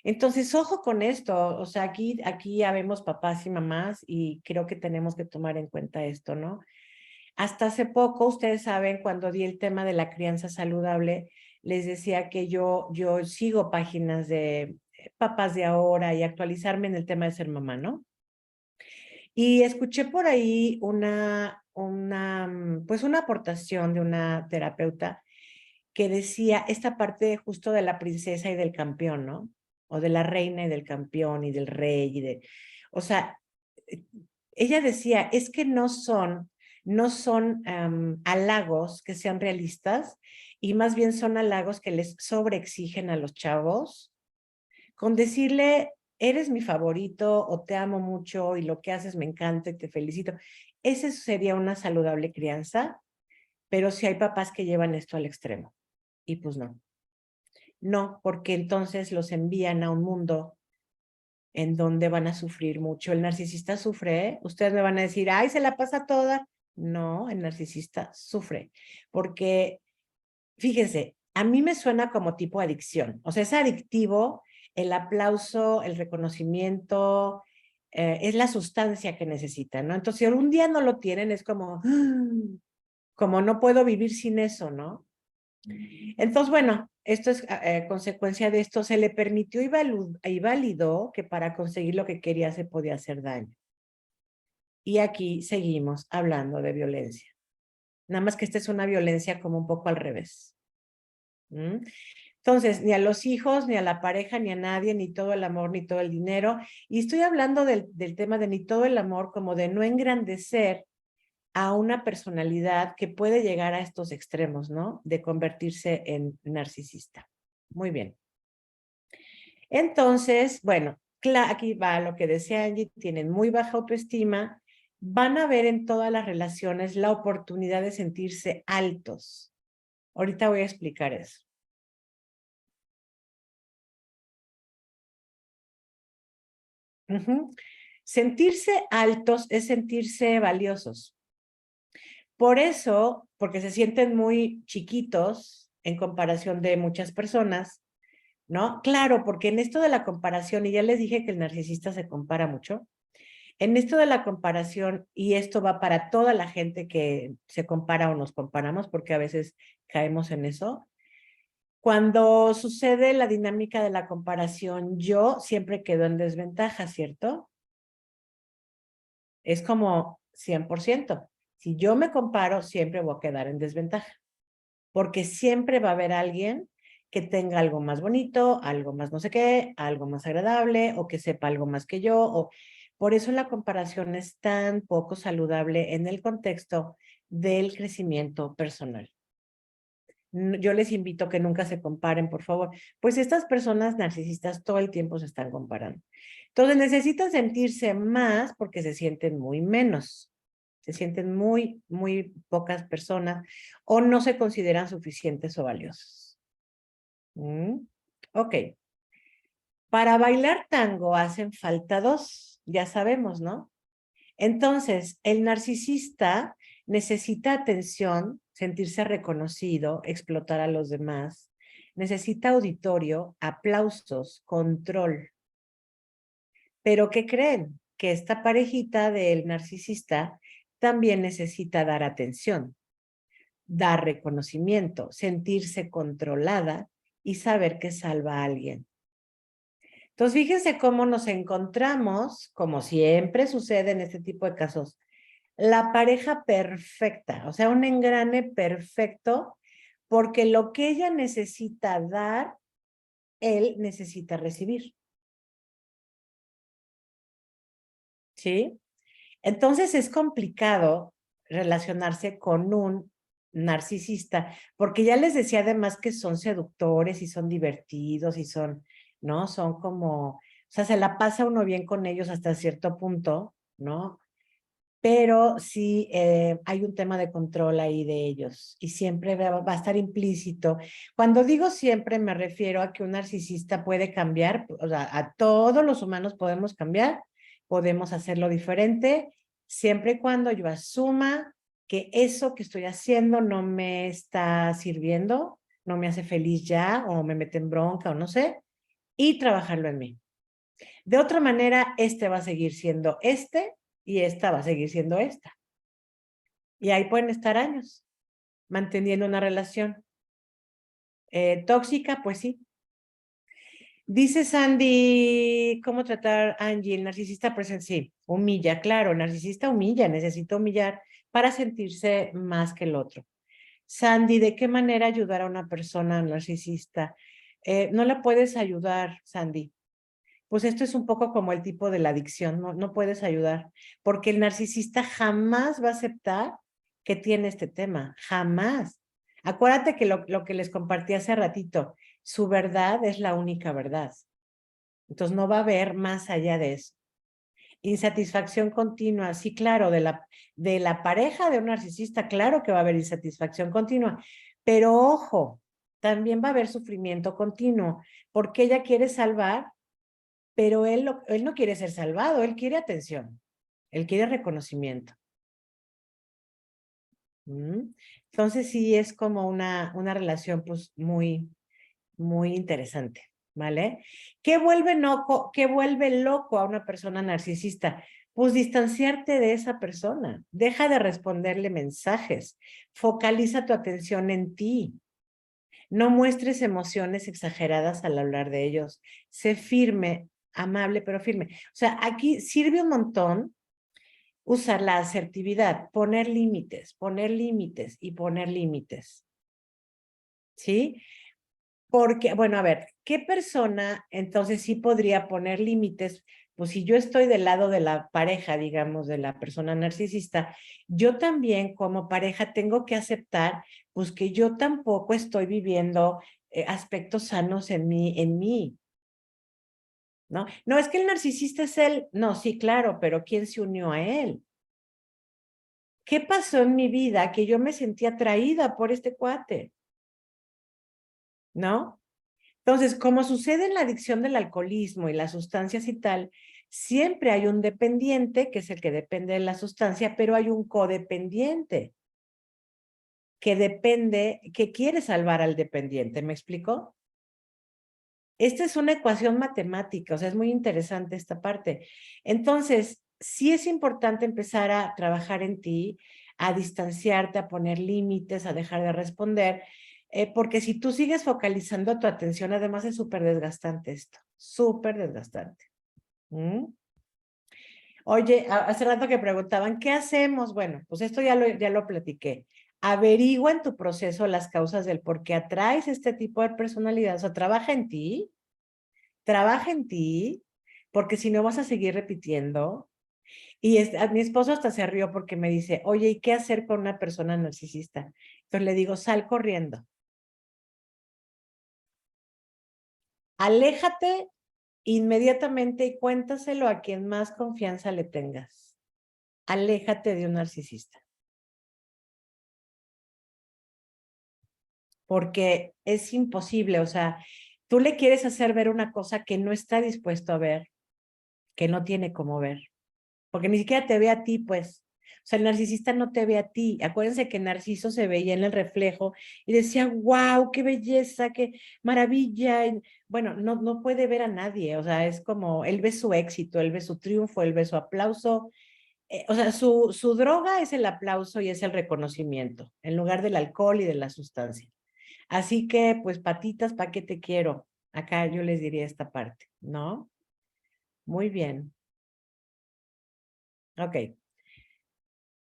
Entonces, ojo con esto, o sea, aquí ya vemos papás y mamás y creo que tenemos que tomar en cuenta esto, ¿no? Hasta hace poco, ustedes saben, cuando di el tema de la crianza saludable, les decía que yo sigo páginas de papás de ahora y actualizarme en el tema de ser mamá, ¿no? Y escuché por ahí pues una aportación de una terapeuta que decía esta parte justo de la princesa y del campeón, ¿no? O de la reina y del campeón y del rey o sea, eh, ella decía, es que no son halagos que sean realistas y más bien son halagos que les sobreexigen a los chavos con decirle, eres mi favorito o te amo mucho y lo que haces me encanta y te felicito. Esa sería una saludable crianza, pero si hay papás que llevan esto al extremo. Y pues no. No, porque entonces los envían a un mundo en donde van a sufrir mucho. El narcisista sufre, ¿eh? Ustedes me van a decir, ay, se la pasa toda. No, el narcisista sufre, porque fíjense, a mí me suena como tipo adicción. O sea, es adictivo el aplauso, el reconocimiento, es la sustancia que necesitan, ¿no? Entonces, si algún día no lo tienen, es como, como no puedo vivir sin eso, ¿no? Entonces, bueno, esto es consecuencia de esto. Se le permitió y validó que para conseguir lo que quería se podía hacer daño. Y aquí seguimos hablando de violencia. Nada más que esta es una violencia como un poco al revés. ¿Mm? Entonces, ni a los hijos, ni a la pareja, ni a nadie, ni todo el amor, ni todo el dinero. Y estoy hablando del tema de ni todo el amor, como de no engrandecer a una personalidad que puede llegar a estos extremos, ¿no? De convertirse en narcisista. Muy bien. Entonces, bueno, aquí va lo que decía Angie, tienen muy baja autoestima, van a ver en todas las relaciones la oportunidad de sentirse altos. Ahorita voy a explicar eso. Sentirse altos es sentirse valiosos. Por eso, porque se sienten muy chiquitos en comparación de muchas personas, ¿no? Claro, porque en esto de la comparación, y ya les dije que el narcisista se compara mucho, en esto de la comparación, y esto va para toda la gente que se compara o nos comparamos, porque a veces caemos en eso, cuando sucede la dinámica de la comparación, yo siempre quedo en desventaja, ¿cierto? Es como 100%. Si yo me comparo, siempre voy a quedar en desventaja, porque siempre va a haber alguien que tenga algo más bonito, algo más no sé qué, algo más agradable, o que sepa algo más que yo, o por eso la comparación es tan poco saludable en el contexto del crecimiento personal. Yo les invito a que nunca se comparen, por favor, pues estas personas narcisistas todo el tiempo se están comparando. Entonces necesitan sentirse más porque se sienten muy menos, se sienten muy pocas personas o no se consideran suficientes o valiosos. Ok, para bailar tango hacen falta dos, ya sabemos, ¿no? Entonces, el narcisista necesita atención, sentirse reconocido, explotar a los demás, necesita auditorio, aplausos, control. Pero ¿qué creen? Que esta parejita del narcisista también necesita dar atención, dar reconocimiento, sentirse controlada y saber que salva a alguien. Entonces, fíjense cómo nos encontramos, como siempre sucede en este tipo de casos, la pareja perfecta, o sea, un engrane perfecto, porque lo que ella necesita dar, él necesita recibir. ¿Sí? Entonces es complicado relacionarse con un narcisista, porque ya les decía además que son seductores y son divertidos y son, ¿no? Son como, o sea, se la pasa uno bien con ellos hasta cierto punto, ¿no? Pero sí hay un tema de control ahí de ellos y siempre va a estar implícito. Cuando digo siempre me refiero a que un narcisista puede cambiar, o sea, a todos los humanos podemos cambiar, podemos hacerlo diferente, siempre y cuando yo asuma que eso que estoy haciendo no me está sirviendo, no me hace feliz ya, o me mete en bronca, o no sé, y trabajarlo en mí. De otra manera, este va a seguir siendo este, y esta va a seguir siendo esta. Y ahí pueden estar años manteniendo una relación. Tóxica, pues sí. Dice Sandy, ¿cómo tratar a Angie? El narcisista presente, sí, humilla, claro, el narcisista humilla, necesita humillar para sentirse más que el otro. Sandy, ¿de qué manera ayudar a una persona narcisista? No la puedes ayudar, Sandy. Pues esto es un poco como el tipo de la adicción, no puedes ayudar, porque el narcisista jamás va a aceptar que tiene este tema, jamás. Acuérdate que lo que les compartí hace ratito, su verdad es la única verdad. Entonces no va a haber más allá de eso. Insatisfacción continua, sí, claro, de la pareja de un narcisista, claro que va a haber insatisfacción continua, pero ojo, también va a haber sufrimiento continuo, porque ella quiere salvar, pero él no quiere ser salvado, él quiere atención, él quiere reconocimiento. Entonces sí es como una relación pues muy, muy interesante, ¿vale? Qué vuelve loco a una persona narcisista? Pues distanciarte de esa persona, deja de responderle mensajes, focaliza tu atención en ti, no muestres emociones exageradas al hablar de ellos, sé firme, amable pero firme. O sea, aquí sirve un montón usar la asertividad, poner límites y poner límites, ¿sí? Porque, bueno, a ver, ¿qué persona entonces sí podría poner límites? Pues si yo estoy del lado de la pareja, digamos, de la persona narcisista, yo también como pareja tengo que aceptar, pues que yo tampoco estoy viviendo aspectos sanos en mí, ¿no? No, es que el narcisista es él. No, sí, claro, pero ¿quién se unió a él? ¿Qué pasó en mi vida que yo me sentía atraída por este cuate? ¿No? Entonces, como sucede en la adicción del alcoholismo y las sustancias y tal, siempre hay un dependiente, que es el que depende de la sustancia, pero hay un codependiente que depende, que quiere salvar al dependiente. ¿Me explico? Esta es una ecuación matemática, o sea, es muy interesante esta parte. Entonces, sí es importante empezar a trabajar en ti, a distanciarte, a poner límites, a dejar de responder, porque si tú sigues focalizando tu atención, además es súper desgastante esto, súper desgastante. ¿Mm? Oye, hace rato que preguntaban, ¿qué hacemos? Bueno, pues esto ya lo platiqué. Averigua en tu proceso las causas del por qué atraes este tipo de personalidad, o sea, trabaja en ti, porque si no vas a seguir repitiendo. Y mi esposo hasta se rió porque me dice, oye, ¿y qué hacer con una persona narcisista? Entonces le digo, sal corriendo. Aléjate inmediatamente y cuéntaselo a quien más confianza le tengas. Aléjate de un narcisista. Porque es imposible, o sea, tú le quieres hacer ver una cosa que no está dispuesto a ver, que no tiene cómo ver. Porque ni siquiera te ve a ti, pues. O sea, el narcisista no te ve a ti. Acuérdense que Narciso se veía en el reflejo y decía, wow, qué belleza, qué maravilla. Bueno, no puede ver a nadie. O sea, es como, él ve su éxito, él ve su triunfo, él ve su aplauso. O sea, su droga es el aplauso y es el reconocimiento, en lugar del alcohol y de la sustancia. Así que, pues, patitas, ¿para qué te quiero? Acá yo les diría esta parte, ¿no? Muy bien. Ok.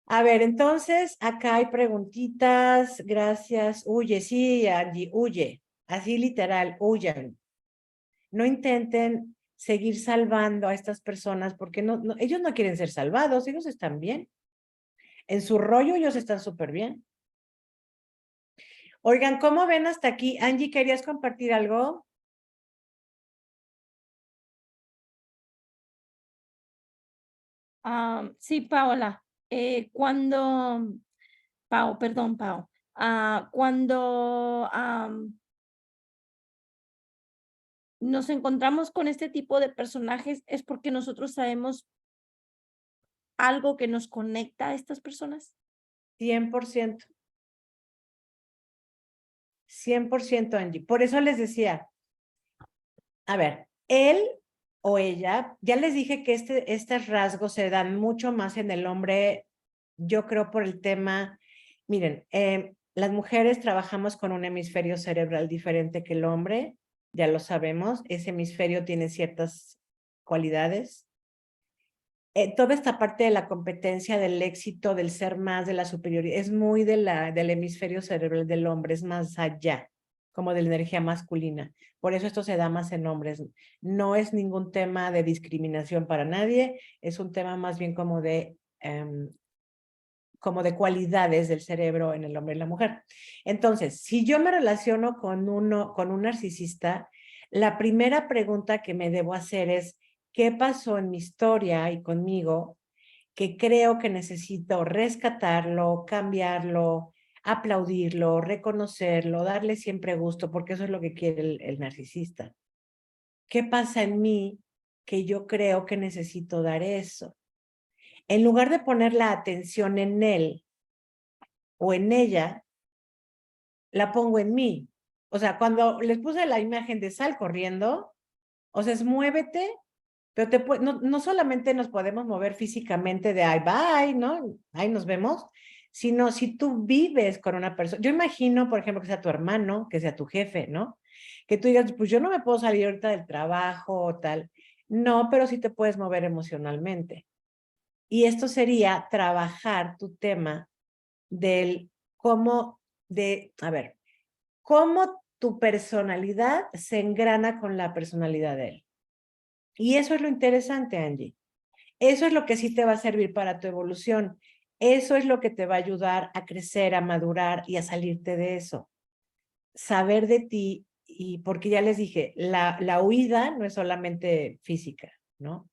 A ver, entonces, acá hay preguntitas, gracias. Huye, sí, Angie, huye. Así literal, huyan. No intenten seguir salvando a estas personas porque ellos no quieren ser salvados, ellos están bien. En su rollo ellos están súper bien. Oigan, ¿cómo ven hasta aquí? Angie, ¿querías compartir algo? Sí, Paola. Perdón, Pau. Cuando nos encontramos con este tipo de personajes es porque nosotros sabemos algo que nos conecta a estas personas. 100%. 100%, Angie. Por eso les decía, a ver, él o ella, ya les dije que estos rasgos se dan mucho más en el hombre, yo creo por el tema, miren, las mujeres trabajamos con un hemisferio cerebral diferente que el hombre, ya lo sabemos, ese hemisferio tiene ciertas cualidades. Toda esta parte de la competencia, del éxito, del ser más, de la superioridad, es muy del hemisferio cerebral del hombre, es más allá, como de la energía masculina. Por eso esto se da más en hombres. No es ningún tema de discriminación para nadie, es un tema más bien como de cualidades del cerebro en el hombre y la mujer. Entonces, si yo me relaciono con un narcisista, la primera pregunta que me debo hacer es, ¿qué pasó en mi historia y conmigo que creo que necesito rescatarlo, cambiarlo, aplaudirlo, reconocerlo, darle siempre gusto, porque eso es lo que quiere el narcisista? ¿Qué pasa en mí que yo creo que necesito dar eso? En lugar de poner la atención en él o en ella, la pongo en mí. O sea, cuando les puse la imagen de Sal corriendo, o sea, es muévete, pero no solamente nos podemos mover físicamente de ay, bye, ¿no? Ahí nos vemos, sino si tú vives con una persona. Yo imagino, por ejemplo, que sea tu hermano, que sea tu jefe, ¿no? Que tú digas, pues yo no me puedo salir ahorita del trabajo o tal. No, pero sí te puedes mover emocionalmente. Y esto sería trabajar tu tema del cómo, a ver, cómo tu personalidad se engrana con la personalidad de él. Y eso es lo interesante, Angie. Eso es lo que sí te va a servir para tu evolución. Eso es lo que te va a ayudar a crecer, a madurar y a salirte de eso. Saber de ti, y porque ya les dije, la huida no es solamente física, ¿no?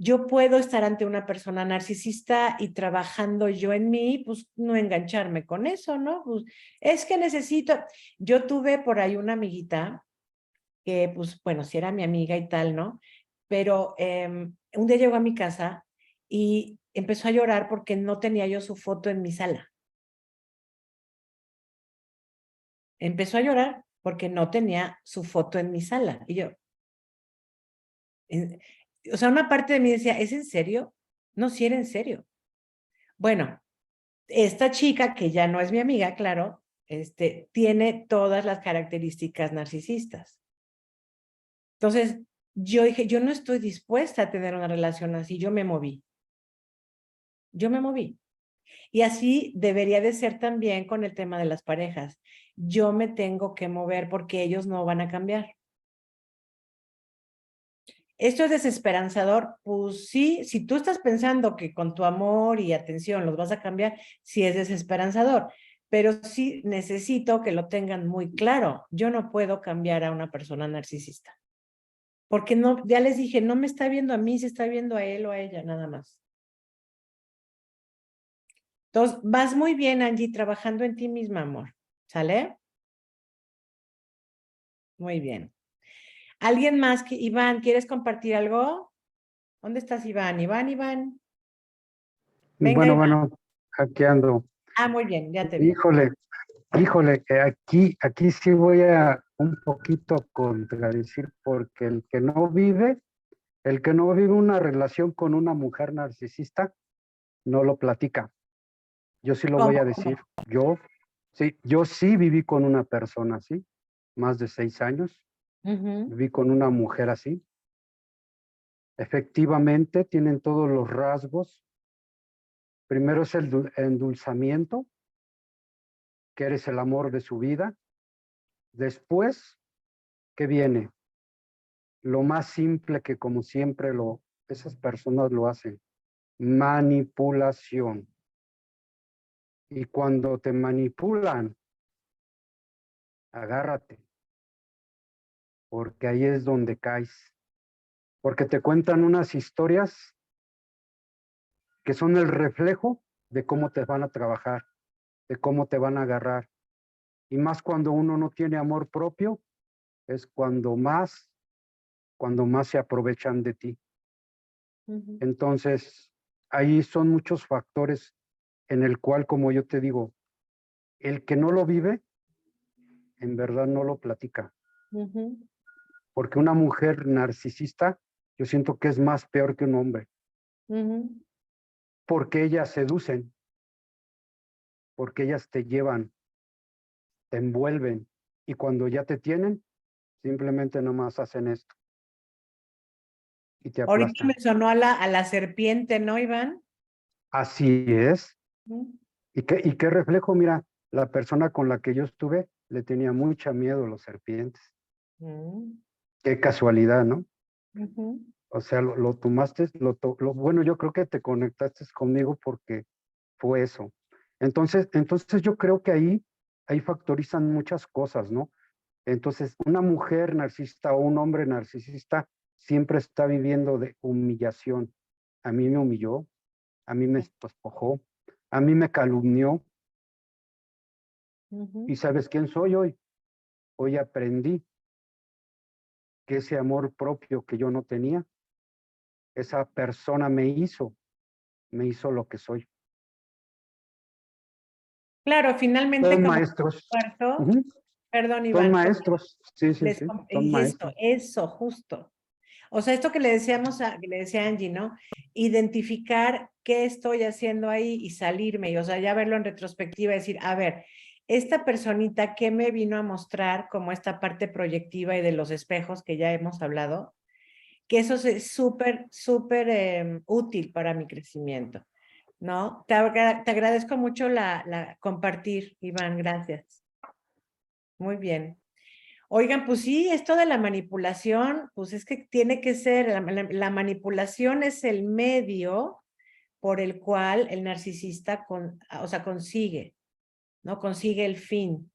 Yo puedo estar ante una persona narcisista y trabajando yo en mí, pues no engancharme con eso, ¿no? Pues es que necesito, yo tuve por ahí una amiguita que, pues bueno, sí era mi amiga y tal, ¿no? Pero un día llegó a mi casa y empezó a llorar porque no tenía yo su foto en mi sala. Empezó a llorar porque no tenía su foto en mi sala. Y yo, o sea, una parte de mí decía, ¿es en serio? No, sí era en serio. Bueno, esta chica, que ya no es mi amiga, claro, tiene todas las características narcisistas. Entonces, yo dije, yo no estoy dispuesta a tener una relación así, yo me moví. Yo me moví. Y así debería de ser también con el tema de las parejas. Yo me tengo que mover porque ellos no van a cambiar. ¿Esto es desesperanzador? Pues sí, si tú estás pensando que con tu amor y atención los vas a cambiar, sí es desesperanzador, pero sí necesito que lo tengan muy claro. Yo no puedo cambiar a una persona narcisista, porque no, ya les dije, no me está viendo a mí, se está viendo a él o a ella, nada más. Entonces, vas muy bien, Angie, trabajando en ti misma, amor. ¿Sale? Muy bien. ¿Alguien más? Iván, ¿quieres compartir algo? ¿Dónde estás, Iván? Iván. Venga, Iván. Bueno, aquí ando. Ah, muy bien, ya te vi. Híjole, aquí sí voy a un poquito contradecir porque el que no vive una relación con una mujer narcisista, no lo platica. Yo sí lo voy ¿Cómo? a decir. Yo sí viví con una persona así, más de 6 años. Viví con una mujer así. Efectivamente, tienen todos los rasgos. Primero es el endulzamiento, que eres el amor de su vida. Después, ¿qué viene? Lo más simple que como siempre esas personas lo hacen, manipulación. Y cuando te manipulan, agárrate, porque ahí es donde caes. Porque te cuentan unas historias que son el reflejo de cómo te van a trabajar, de cómo te van a agarrar. Y más cuando uno no tiene amor propio, es cuando más se aprovechan de ti. Entonces, ahí son muchos factores en el cual, como yo te digo, el que no lo vive, en verdad no lo platica. Ujú. Porque una mujer narcisista, yo siento que es más peor que un hombre, Ujú. porque ellas seducen, porque ellas te llevan, te envuelven, y cuando ya te tienen, simplemente nomás hacen esto y te Ahorita me aplastan. sonó a la serpiente, ¿no, Iván? Así es. Ujú. Y qué reflejo, mira, la persona con la que yo estuve le tenía mucha miedo a los serpientes. Mm. Qué casualidad, ¿no? Ujú. O sea, lo tomaste, bueno, yo creo que te conectaste conmigo porque fue eso. Entonces yo creo que ahí factorizan muchas cosas, ¿no? Entonces, una mujer narcisista o un hombre narcisista siempre está viviendo de humillación. A mí me humilló, a mí me despojó, a mí me calumnió. ¿Y Ujú. sabes quién soy hoy? Hoy aprendí que ese amor propio que yo no tenía, esa persona me hizo lo que soy. Claro, finalmente Son como maestros. cuarto, Ujú. perdón, Son Iván, maestros. Sí, sí, sí. Son y esto, maestros. eso, justo. O sea, esto que le decíamos que le decía Angie, ¿no? Identificar qué estoy haciendo ahí y salirme, y o sea, ya verlo en retrospectiva, decir, a ver, esta personita, ¿qué me vino a mostrar como esta parte proyectiva y de los espejos que ya hemos hablado? Que eso es súper, súper útil para mi crecimiento, ¿no? Te agradezco mucho la compartir, Iván, gracias. Muy bien. Oigan, pues sí, esto de la manipulación, pues es que tiene que ser, la manipulación es el medio por el cual el narcisista o sea, consigue, ¿no? Consigue el fin.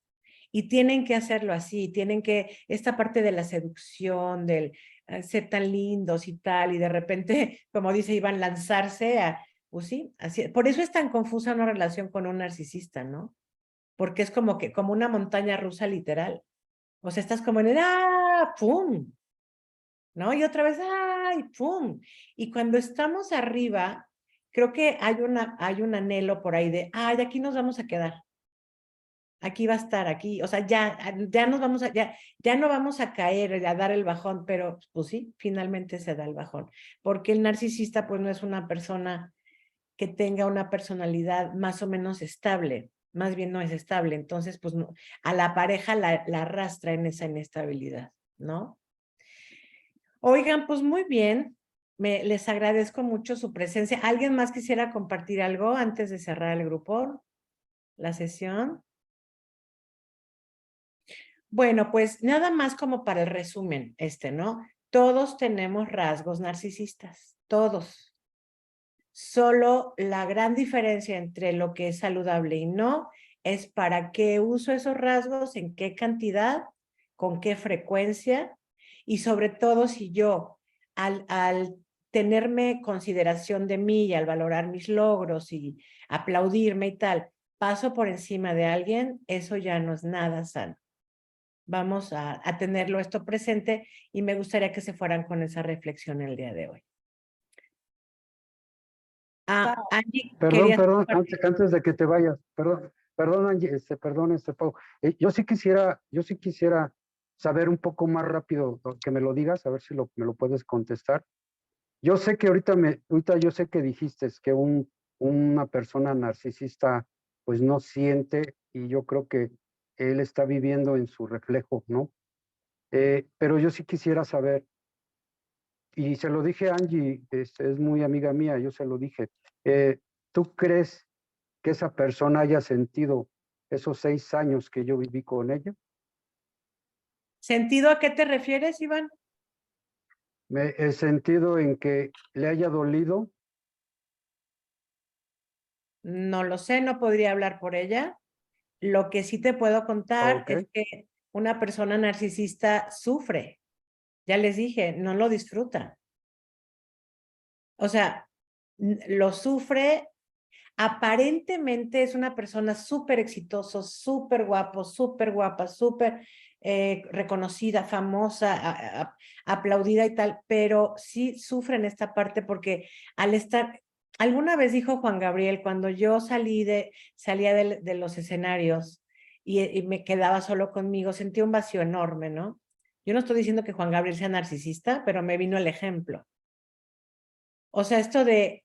Y tienen que hacerlo así, tienen que, esta parte de la seducción, del ser tan lindos y tal, y de repente, como dice Iván, lanzarse a, pues sí, así, por eso es tan confusa una relación con un narcisista, ¿no? Porque es como que, como una montaña rusa literal. O sea, estás como en el, ¡ah! ¡Pum! ¿No? Y otra vez, ¡ay! ¡Pum! Y cuando estamos arriba, creo que hay un anhelo por ahí de, ¡ay! Aquí nos vamos a quedar. Aquí va a estar, aquí, o sea, ya nos vamos ya no vamos a caer, a dar el bajón, pero pues sí, finalmente se da el bajón. Porque el narcisista, pues no es una persona que tenga una personalidad más o menos estable, más bien no es estable, entonces pues no, a la pareja la arrastra en esa inestabilidad, ¿no? Oigan, pues muy bien, les agradezco mucho su presencia. ¿Alguien más quisiera compartir algo antes de cerrar el grupo, la sesión? Bueno, pues nada más como para el resumen, ¿no? Todos tenemos rasgos narcisistas, todos. Solo la gran diferencia entre lo que es saludable y no es para qué uso esos rasgos, en qué cantidad, con qué frecuencia y sobre todo si yo al tenerme consideración de mí y al valorar mis logros y aplaudirme y tal, paso por encima de alguien, eso ya no es nada sano. Vamos a tenerlo esto presente y me gustaría que se fueran con esa reflexión el día de hoy. Pau, Angie, Perdón, querías perdón, compartir. antes de que te vayas, perdón, Angie, perdón, Pau. Yo sí quisiera saber un poco más rápido que me lo digas, a ver si me lo puedes contestar. Yo sé que ahorita yo sé que dijiste que una persona narcisista pues no siente y yo creo que él está viviendo en su reflejo, ¿no? Pero yo sí quisiera saber, y se lo dije a Angie, es muy amiga mía, yo se lo dije, ¿tú crees que esa persona haya sentido esos 6 años que yo viví con ella? ¿Sentido a qué te refieres, Iván? Me he sentido en que le haya dolido. No lo sé, no podría hablar por ella. Lo que sí te puedo contar Ok, es que una persona narcisista sufre. Ya les dije, no lo disfruta. O sea, lo sufre. Aparentemente es una persona súper exitoso, súper guapo, súper guapa, súper reconocida, famosa, aplaudida y tal, pero sí sufre en esta parte porque al estar, Alguna vez dijo Juan Gabriel, cuando yo salía de los escenarios y me quedaba solo conmigo, sentí un vacío enorme, ¿no? Yo no estoy diciendo que Juan Gabriel sea narcisista, pero me vino el ejemplo. O sea, esto de,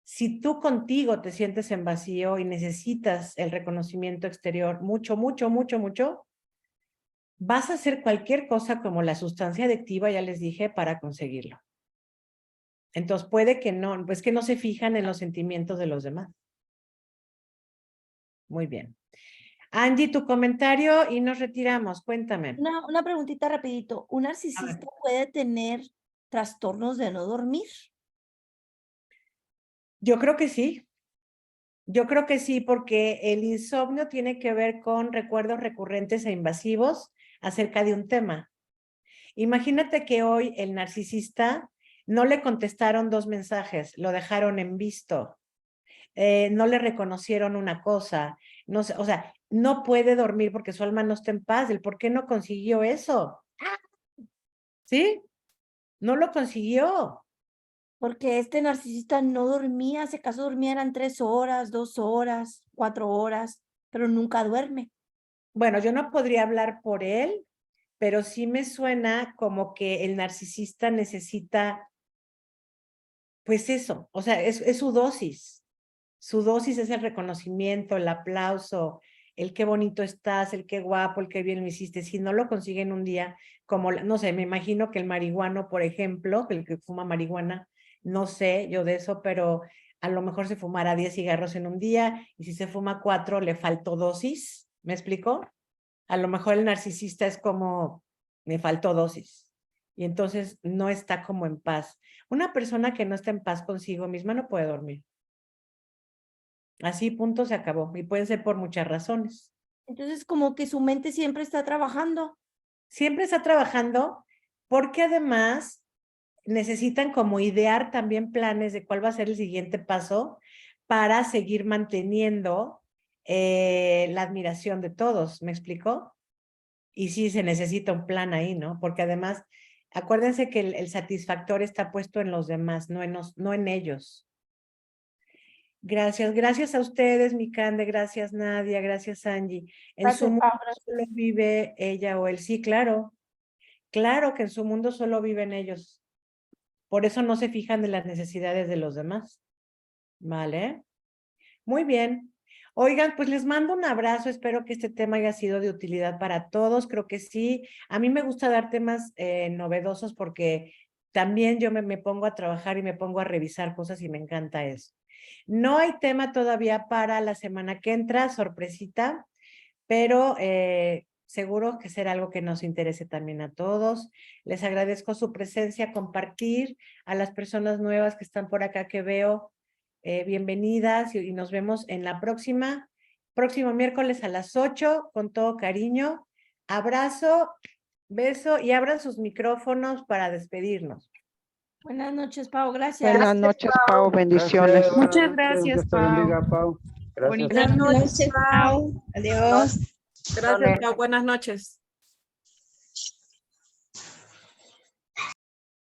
si tú contigo te sientes en vacío y necesitas el reconocimiento exterior mucho, mucho, mucho, mucho, vas a hacer cualquier cosa como la sustancia adictiva, ya les dije, para conseguirlo. Entonces puede que no, pues que no se fijan en los sentimientos de los demás. Muy bien. Angie, tu comentario y nos retiramos. Cuéntame. Una preguntita rapidito. ¿Un A ver. narcisista puede tener trastornos de no dormir? Yo creo que sí. Yo creo que sí, porque el insomnio tiene que ver con recuerdos recurrentes e invasivos acerca de un tema. Imagínate que hoy el narcisista no le contestaron 2 mensajes, lo dejaron en visto, no le reconocieron una cosa, no sé, o sea, no puede dormir porque su alma no está en paz. ¿El por qué no consiguió eso? ¿Sí? No lo consiguió. Porque este narcisista no dormía, si acaso dormía eran 3 horas, 2 horas, 4 horas, pero nunca duerme. Bueno, yo no podría hablar por él, pero sí me suena como que el narcisista necesita, pues eso, o sea, es su dosis. Su dosis es el reconocimiento, el aplauso, el qué bonito estás, el qué guapo, el qué bien lo hiciste. Si no lo consiguen un día, como, no sé, me imagino que el marihuano, por ejemplo, el que fuma marihuana, no sé yo de eso, pero a lo mejor se fumara 10 cigarros en un día y si se fuma 4 le faltó dosis. ¿Me explico? A lo mejor el narcisista es como, me faltó dosis. Y entonces no está como en paz. Una persona que no está en paz consigo misma no puede dormir. Así, punto, se acabó. Y pueden ser por muchas razones. Entonces, como que su mente siempre está trabajando. Siempre está trabajando porque además necesitan como idear también planes de cuál va a ser el siguiente paso para seguir manteniendo la admiración de todos. ¿Me explicó? Y sí se necesita un plan ahí, ¿no? Porque además, acuérdense que el satisfactor está puesto en los demás, no en ellos. Gracias a ustedes, mi Cande, gracias Nadia, gracias Angie. En su Gracias, mundo Paula. solo vive ella o él, sí, claro, claro que en su mundo solo viven ellos. Por eso no se fijan en las necesidades de los demás. ¿Vale? Muy bien. Oigan, pues les mando un abrazo, espero que este tema haya sido de utilidad para todos, creo que sí. A mí me gusta dar temas novedosos porque también yo me pongo a trabajar y me pongo a revisar cosas y me encanta eso. No hay tema todavía para la semana que entra, sorpresita, pero seguro que será algo que nos interese también a todos. Les agradezco su presencia, compartir a las personas nuevas que están por acá que veo. Bienvenidas y nos vemos en la próximo miércoles a las 8 con todo cariño. Abrazo, beso y abran sus micrófonos para despedirnos. Buenas noches, Pau. Gracias. Buenas noches, Pau. Bendiciones. Gracias, Muchas buenas noches, gracias, Dios te Pau. bendiga, Pau. Gracias. Buenas noches, Pau. Adiós. Gracias, Pau. Buenas noches.